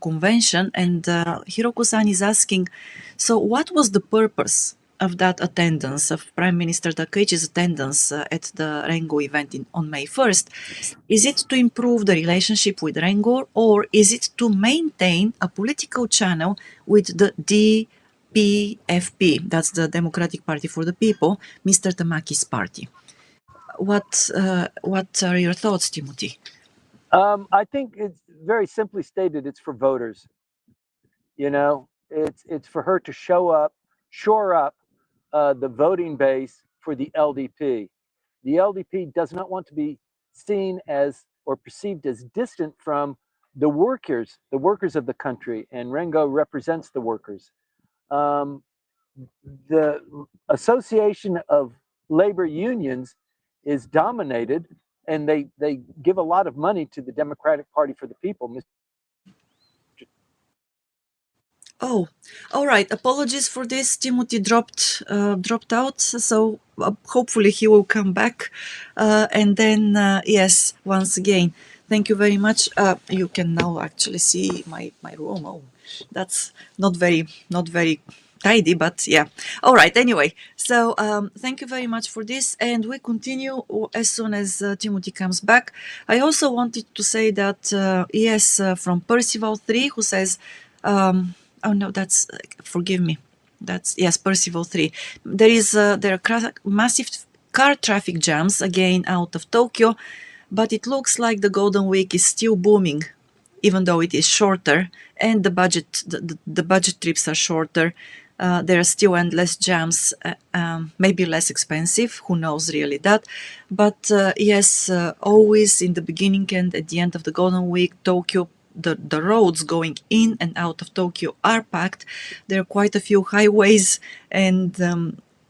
Speaker 1: convention, and Hiroku-san is asking, so what was the purpose of that attendance, of Prime Minister Takaichi's attendance at the Rengo event on May 1st? Is it to improve the relationship with Rengo, or is it to maintain a political channel with the DPFP, that's the Democratic Party for the People, Mr. Tamaki's party? What are your thoughts, Timothy?
Speaker 2: I think it's very simply stated. It's for voters. You know, it's for her to shore up the voting base for the LDP. The LDP does not want to be seen as or perceived as distant from the workers of the country, and Rengo represents the workers. Um, the Association of Labor Unions is dominated, and they give a lot of money to the Democratic Party for the People.
Speaker 1: Oh, all right. Apologies for this. Timothy dropped out, so hopefully he will come back. And then yes, once again, thank you very much. You can now actually see my room. Oh, that's not very tidy, but yeah. All right. Anyway, so thank you very much for this, and we continue as soon as Timothy comes back. I also wanted to say that yes, from Percival 3, who says. Oh no, that's forgive me. That's yes, Percival 3. There are massive car traffic jams again out of Tokyo, but it looks like the Golden Week is still booming, even though it is shorter, and the budget trips are shorter. There are still endless jams, maybe less expensive. Who knows really that? But yes, always in the beginning and at the end of the Golden Week, Tokyo, the roads going in and out of Tokyo are packed. There are quite a few highways, and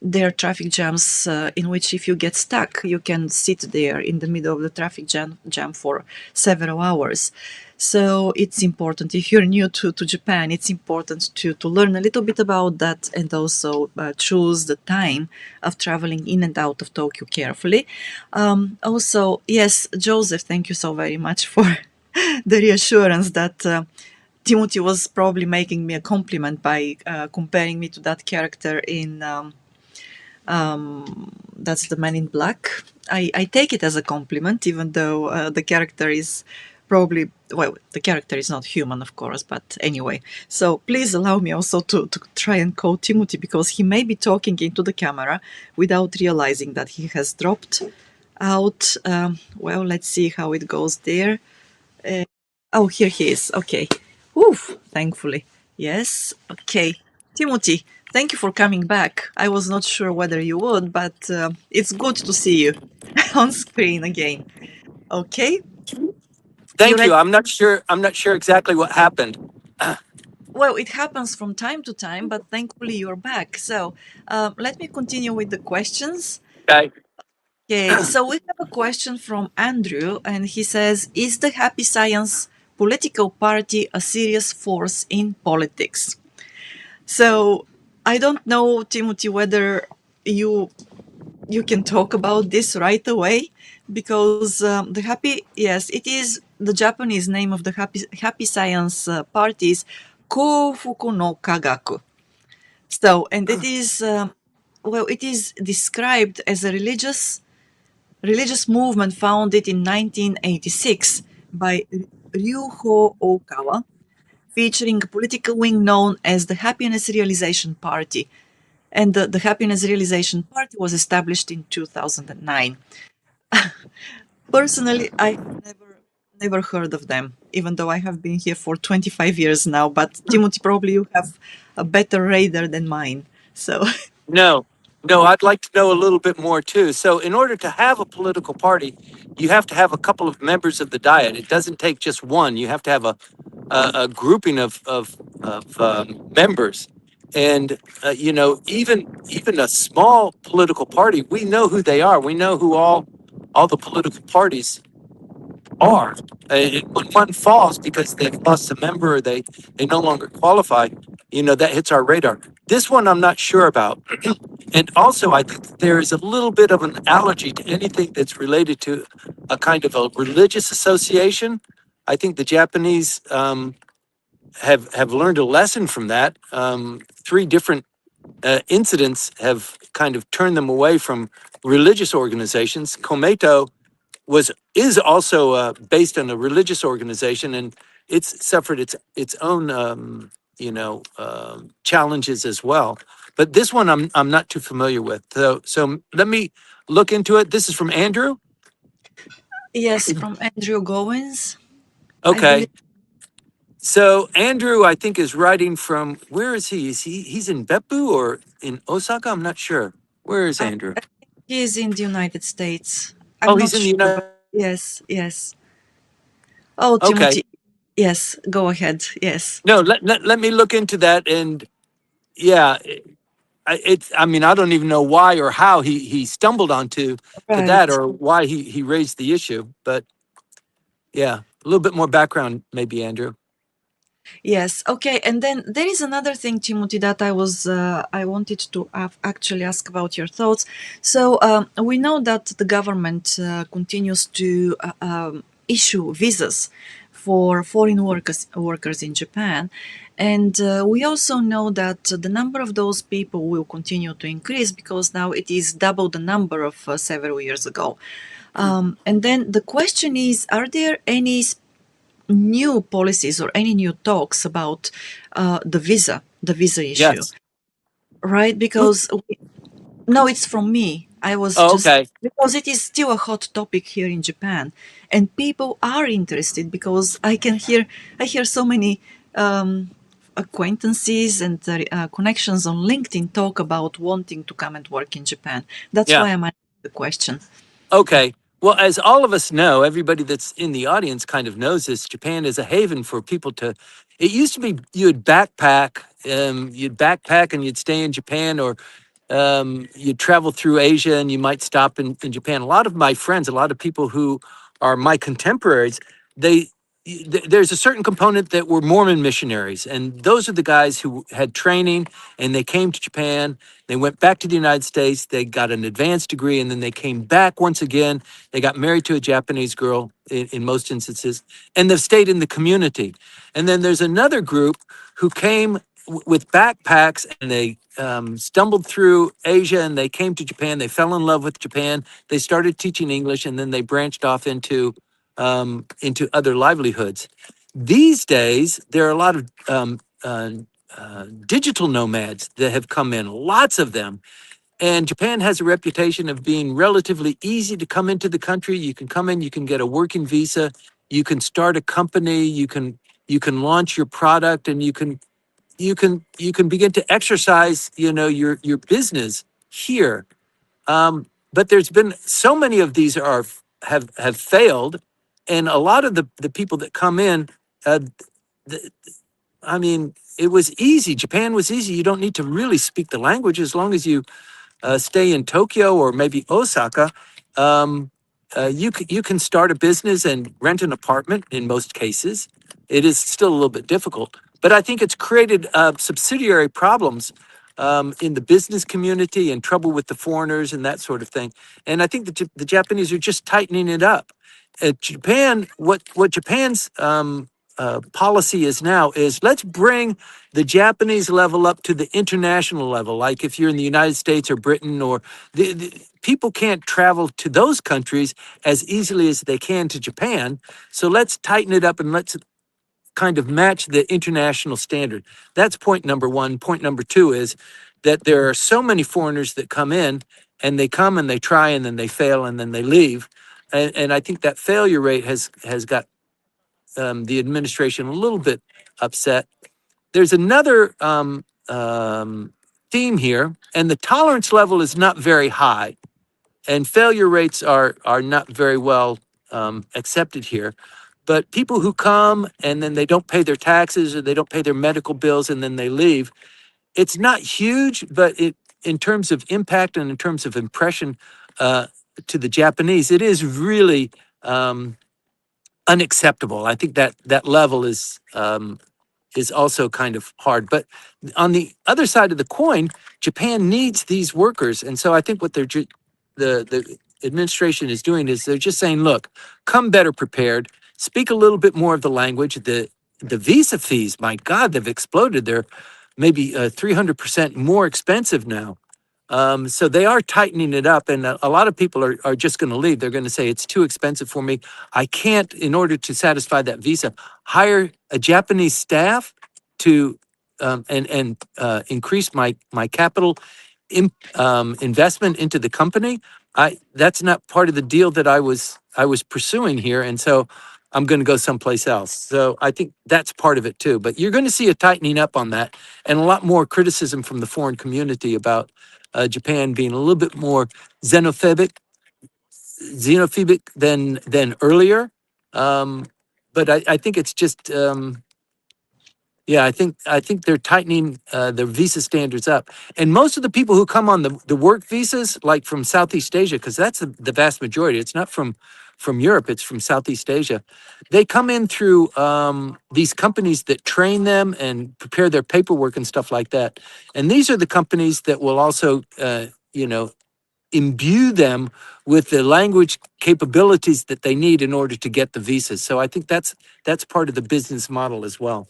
Speaker 1: there are traffic jams in which if you get stuck, you can sit there in the middle of the traffic jam for several hours. So it's important, if you're new to Japan, it's important to learn a little bit about that and also choose the time of traveling in and out of Tokyo carefully. Also, yes, Joseph, thank you so very much for the reassurance that Timothy was probably making me a compliment by comparing me to that character in that's the Man in Black. I take it as a compliment, even though the character is probably, well, the character is not human, of course, but anyway. So please allow me also to try and quote Timothy, because he may be talking into the camera without realizing that he has dropped out. Well, let's see how it goes there. Oh, here he is. Okay. Oof, thankfully. Yes. Okay. Timothy, thank you for coming back. I was not sure whether you would, but it's good to see you on screen again. Okay. You
Speaker 2: Thank you.
Speaker 1: ready?
Speaker 2: I'm not sure. I'm not sure exactly what happened.
Speaker 1: Well, it happens from time to time, but thankfully you're back. So let me continue with the questions.
Speaker 2: Okay.
Speaker 1: Okay, so we have a question from Andrew, and he says, is the Happy Science political party a serious force in politics? So I don't know, Timothy, whether you you can talk about this right away, because the happy, yes, it is the Japanese name of the happy science party is Kofuku no Kagaku. So, and it is well, it is described as a religious movement founded in 1986 by Ryuho Okawa, featuring a political wing known as the Happiness Realization Party. And the Happiness Realization Party was established in 2009. Personally, I have never heard of them, even though I have been here for 25 years now. But Timothy, probably you have a better radar than mine. So,
Speaker 2: No, no, I'd like to know a little bit more too. So, in order to have a political party, you have to have a couple of members of the diet. It doesn't take just one. You have to have a grouping of members, and even a small political party, we know who they are. We know who all the political parties are. When one falls because they've lost a member or they no longer qualify, that hits our radar. This one I'm not sure about. And also, I think there is a little bit of an allergy to anything that's related to a kind of a religious association. I think the Japanese have learned a lesson from that. Three different incidents have kind of turned them away from religious organizations. Komeito is also based on a religious organization, and it's suffered its own challenges as well. But this one I'm not too familiar with. So let me look into it. This is from Andrew.
Speaker 1: yes, from Andrew Goins, I believe.
Speaker 2: Okay. So Andrew, I think, is writing from, where is he? He's in Beppu or in Osaka? I'm not sure. Where is
Speaker 1: Uh,
Speaker 2: Andrew?
Speaker 1: he is in the United States. I'm
Speaker 2: Oh, he's
Speaker 1: not
Speaker 2: in the
Speaker 1: sure,
Speaker 2: United.
Speaker 1: but yes, yes. Oh,
Speaker 2: Okay.
Speaker 1: Timothy, yes, go ahead. Yes,
Speaker 2: No, let me look into that. And yeah, I mean, I don't even know why or how he stumbled onto to that,
Speaker 1: right.
Speaker 2: or why he raised the issue. But yeah, a little bit more background, maybe, Andrew.
Speaker 1: Yes. Okay. And then there is another thing, Timothy, that I wanted to actually ask about your thoughts. So we know that the government continues to issue visas for foreign workers in Japan, and we also know that the number of those people will continue to increase, because now it is double the number of several years ago. And then the question is, are there any new policies or any new talks about the visa issue,
Speaker 2: Yes.
Speaker 1: right?
Speaker 2: Who?
Speaker 1: Because no, it's from me. I was
Speaker 2: Oh,
Speaker 1: just,
Speaker 2: okay.
Speaker 1: because it is still a hot topic here in Japan, and people are interested, because I hear so many acquaintances and connections on LinkedIn talk about wanting to come and work in Japan. That's
Speaker 3: Yeah.
Speaker 1: why I'm asking the question.
Speaker 3: Okay. Well, as all of us know, everybody that's in the audience kind of knows this. Japan is a haven for people to. It used to be you'd backpack and you'd stay in Japan, or you'd travel through Asia and you might stop in Japan. A lot of my friends, a lot of people who are my contemporaries, they there's a certain component that were Mormon missionaries, and those are the guys who had training and they came to Japan. They went back to the United States. They got an advanced degree, and then they came back once again. They got married to a Japanese girl in most instances, and they've stayed in the community. And then there's another group who came with backpacks, and they stumbled through Asia, and they came to Japan. They fell in love with Japan. They started teaching English, and then they branched off into other livelihoods. These days, there are a lot of digital nomads that have come in, lots of them. And Japan has a reputation of being relatively easy to come into the country. You can come in, you can get a working visa, you can start a company, you can launch your product, and you can begin to exercise, your business here. But there's been so many of these have failed, and a lot of the people that come in, uh, the, I mean, it was easy. Japan was easy. You don't need to really speak the language as long as you stay in Tokyo or maybe Osaka. Um, you can start a business and rent an apartment in most cases. It is still a little bit difficult, but I think it's created subsidiary problems in the business community and trouble with the foreigners and that sort of thing. And I think the Japanese are just tightening it up. Japan, what Japan's policy is now is, let's bring the Japanese level up to the international level. Like if you're in the United States or Britain, or people can't travel to those countries as easily as they can to Japan. So let's tighten it up and let's kind of match the international standard. That's point number one. Point number two is that there are so many foreigners that come in, and they come and they try and then they fail and then they leave. And I think that failure rate has got the administration a little bit upset. There's another theme here, and the tolerance level is not very high, and failure rates are not very well accepted here. But people who come and then they don't pay their taxes or they don't pay their medical bills and then they leave, it's not huge, but in terms of impact and in terms of impression uh, to the Japanese, it is really unacceptable. I think that level is also kind of hard. But on the other side of the coin, Japan needs these workers, and so I think what the administration is doing is they're just saying, look, come better prepared, speak a little bit more of the language. The visa fees, my God, they've exploded. They're maybe 300% more expensive now. So they are tightening it up, and a lot of people are just going to leave. They're going to say it's too expensive for me. I can't, in order to satisfy that visa, hire a Japanese staff to and increase my capital investment into the company. That's not part of the deal that I was pursuing here, and so I'm going to go someplace else. So I think that's part of it too. But you're going to see a tightening up on that, and a lot more criticism from the foreign community about Japan being a little bit more xenophobic, than earlier. Um, but I think it's just yeah, I think they're tightening their visa standards up, and most of the people who come on the work visas, like from Southeast Asia, because that's the vast majority. It's not from Europe; it's from Southeast Asia. They come in through these companies that train them and prepare their paperwork and stuff like that. And these are the companies that will also, imbue them with the language capabilities that they need in order to get the visas. So I think that's part of the business model as well.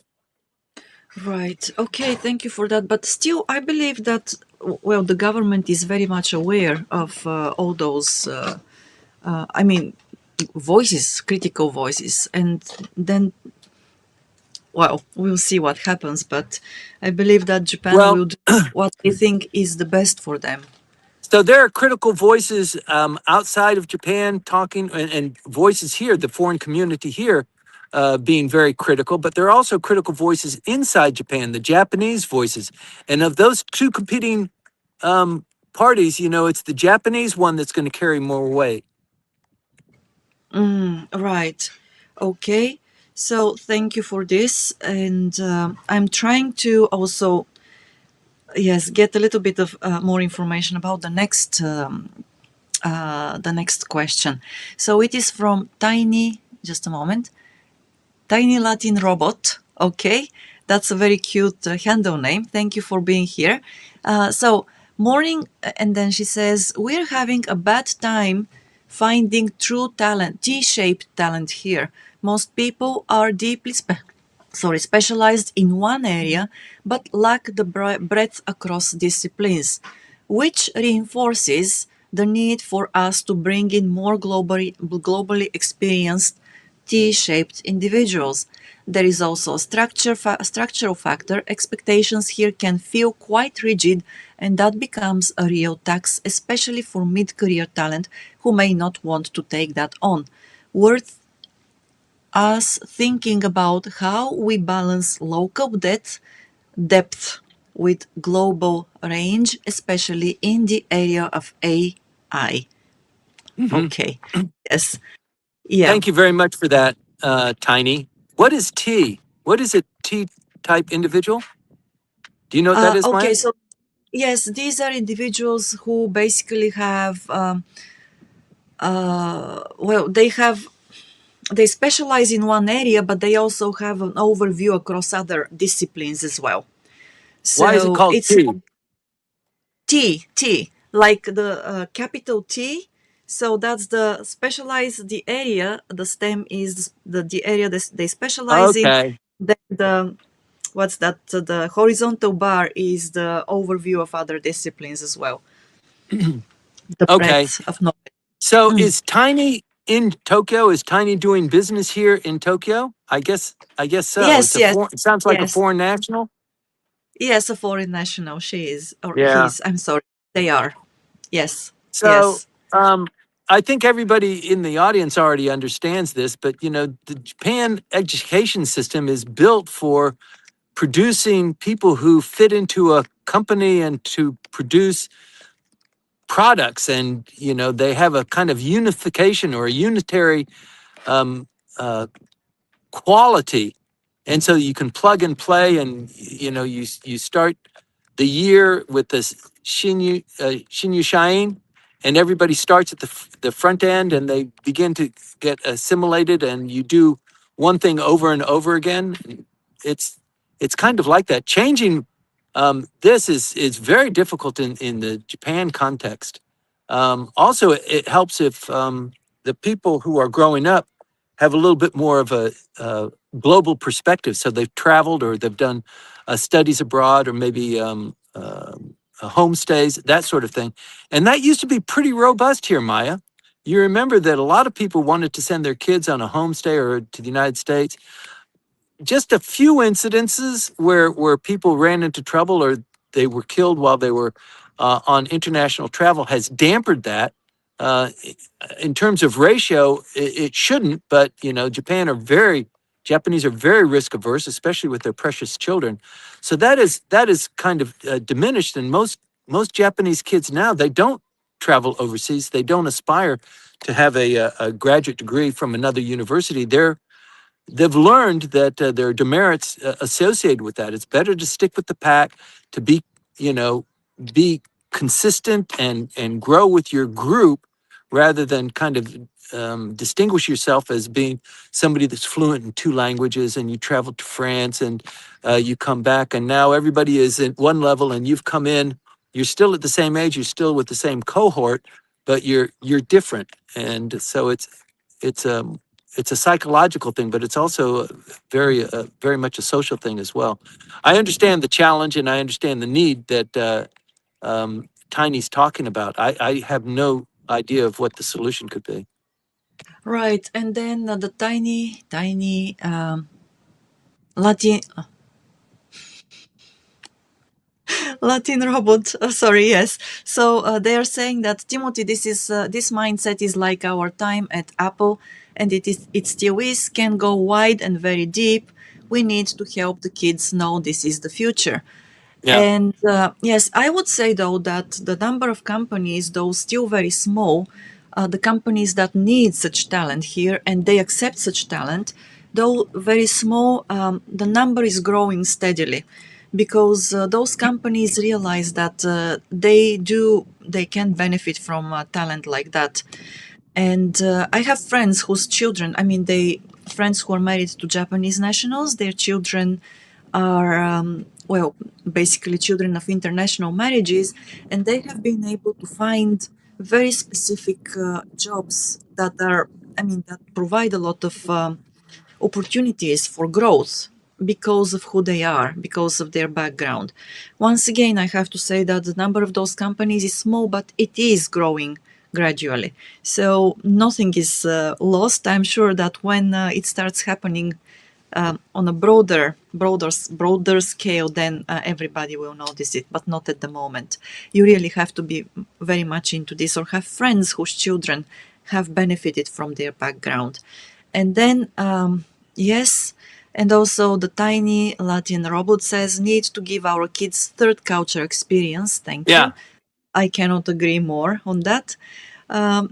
Speaker 1: Right. Okay. Thank you for that. But still, I believe that, well, the government is very much aware of all those, I mean, voices, critical voices. And then, well, we'll see what happens. But I believe that Japan
Speaker 3: Well,
Speaker 1: will do what they think is the best for them.
Speaker 3: so there are critical voices outside of Japan talking, and voices here, the foreign community here, being very critical, but there are also critical voices inside Japan, the Japanese voices. And of those two competing parties, it's the Japanese one that's going to carry more weight.
Speaker 1: Right. Okay. So thank you for this. And I'm trying to also, yes, get a little bit of more information about the next question. So it is from Tiny, just a moment, Tiny Latin Robot. Okay. That's a very cute handle name. Thank you for being here. So, morning, and then she says, we're having a bad time finding true talent, T-shaped talent here. Most people are deeply specialized in one area, but lack the breadth across disciplines, which reinforces the need for us to bring in more globally experienced T-shaped individuals. There is also a structural factor. Expectations here can feel quite rigid, and that becomes a real tax, especially for mid-career talent who may not want to take that on. Worth us thinking about how we balance local depth with global range, especially in the area of AI. Okay. Yes. Yeah.
Speaker 3: Thank you very much for that, Tiny. What is T? What is a T type individual? Do you know what that is,
Speaker 1: Okay.
Speaker 3: Maya?
Speaker 1: So yes, these are individuals who basically have, well, they specialize in one area, but they also have an overview across other disciplines as well.
Speaker 3: Why is it
Speaker 1: So
Speaker 3: called
Speaker 1: it's
Speaker 3: T?
Speaker 1: T, like the capital T. So that's the specialize the area. The STEM is the area that they specialize in.
Speaker 3: Okay.
Speaker 1: Then the what's that? The horizontal bar is the overview of other disciplines as well. The
Speaker 3: Okay.
Speaker 1: breadth of knowledge.
Speaker 3: So is Tiny in Tokyo? Is Tiny doing business here in Tokyo? I guess so.
Speaker 1: Yes, yes,
Speaker 3: It sounds like a
Speaker 1: yes,
Speaker 3: foreign national.
Speaker 1: yes. A foreign national. She is or
Speaker 3: Yeah.
Speaker 1: he's. I'm sorry. They are. Yes,
Speaker 3: So
Speaker 1: yes.
Speaker 3: I think everybody in the audience already understands this, but the Japan education system is built for producing people who fit into a company and to produce products, and they have a kind of unification or a unitary um, uh, quality, and so you can plug and play, and you start the year with this Shinyu Shain, and everybody starts at the front end, and they begin to get assimilated, and you do one thing over and over again. It's kind of like that. Changing this is very difficult in the Japan context. Also, it helps if the people who are growing up have a little bit more of a global perspective. So they've traveled or they've done studies abroad or maybe homestays, that sort of thing. And that used to be pretty robust here, Maya. You remember that a lot of people wanted to send their kids on a homestay or to the United States. Just a few incidences where people ran into trouble or they were killed while they were on international travel has dampened that. Uh, in terms of ratio, it shouldn't, but Japanese are very risk averse, especially with their precious children. So that is kind of diminished, and most Japanese kids now, they don't travel overseas. They don't aspire to have a graduate degree from another university. They've learned that there are demerits associated with that. It's better to stick with the pack, to you know, be consistent and grow with your group rather than kind of distinguish yourself as being somebody that's fluent in two languages and you traveled to France and you come back and now everybody is at one level and you've come in. You're still at the same age. You're still with the same cohort, but you're different, and so it's it's a psychological thing, but it's also very much a social thing as well. I understand the challenge and I understand the need that Tiny's talking about. I have no idea of what the solution could be.
Speaker 1: Right. And then the tiny Latin Latin robot. Sorry, yes. So they are saying that Timothy, this mindset is like our time at Apple, and it still is, can go wide and very deep. We need to help the kids know this is the future.
Speaker 3: Yeah.
Speaker 1: And yes, I would say though that the number of companies, though still very small, the companies that need such talent here and they accept such talent, though very small, the number is growing steadily because those companies realize that they can benefit from talent like that. And I have friends whose children, friends who are married to Japanese nationals, their children are, well, basically children of international marriages, and they have been able to find very specific jobs that are, that provide a lot of opportunities for growth because of who they are, because of their background. Once again, I have to say that the number of those companies is small, but it is growing gradually. So nothing is lost. I'm sure that when it starts happening on a broader scale, then everybody will notice it, but not at the moment. You really have to be very much into this or have friends whose children have benefited from their background. And then, yes, and also the tiny Latin robot says, need to give our kids third culture experience. Thank
Speaker 3: Yeah.
Speaker 1: you. I cannot agree more on that.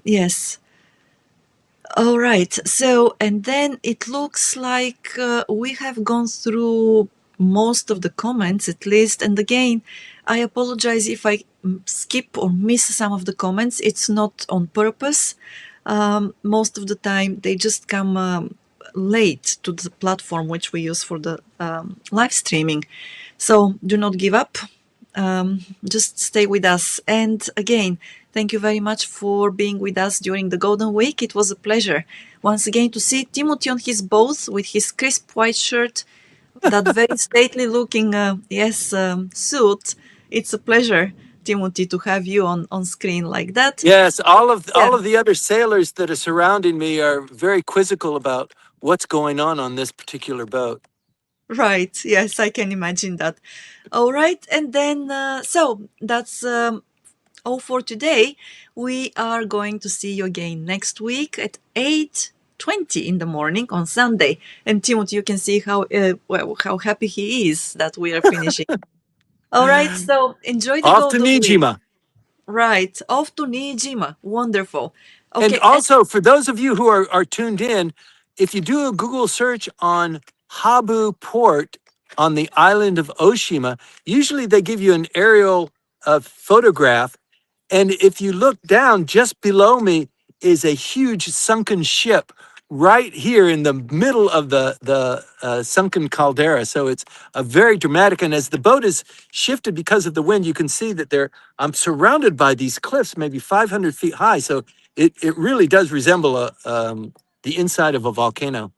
Speaker 1: Yes. All right. So, and then it looks like we have gone through most of the comments at least. And again, I apologize if I skip or miss some of the comments. It's not on purpose. Most of the time, they just come late to the platform which we use for the live streaming. So do not give up. Just stay with us. And again, thank you very much for being with us during the Golden Week. It was a pleasure once again to see Timothy on his boat with his crisp white shirt, that very stately looking, suit. It's a pleasure, Timothy, to have you on screen like that.
Speaker 3: Yes,
Speaker 1: Yeah.
Speaker 3: all of the other sailors that are surrounding me are very quizzical about what's going on this particular boat.
Speaker 1: Right. Yes, I can imagine that. All right. And then, so that's all for today. We are going to see you again next week at 8:20 in the morning on Sunday. And Timothy, you can see how happy he is that we are finishing. All right. So enjoy the
Speaker 3: Off to
Speaker 1: Golden Week.
Speaker 3: Nijima.
Speaker 1: Right. Off to Nijima. Wonderful.
Speaker 3: And
Speaker 1: Okay. And
Speaker 3: also, for those of you who are tuned in, if you do a Google search on Habu Port on the island of Oshima, usually they give you an aerial photograph. And if you look down, just below me is a huge sunken ship right here in the middle of the sunken caldera. So it's a very dramatic. And as the boat is shifted because of the wind, you can see that I'm surrounded by these cliffs, maybe 500 feet high. So it really does resemble the inside of a volcano.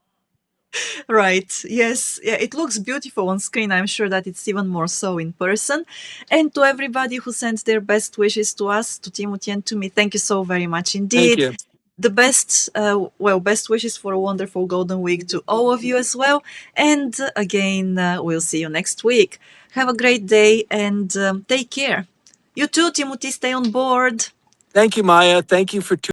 Speaker 1: right. Yes. Yeah, it looks beautiful on screen. I'm sure that it's even more so in person. And to everybody who sent their best wishes to us, to Timothy and to me, thank you so very much
Speaker 3: Thank
Speaker 1: indeed.
Speaker 3: you.
Speaker 1: The best wishes for a wonderful Golden Week to all of you as well. And again, we'll see you next week. Have a great day and take care. You too, Timothy, stay on board.
Speaker 3: Thank you, Maya. Thank you for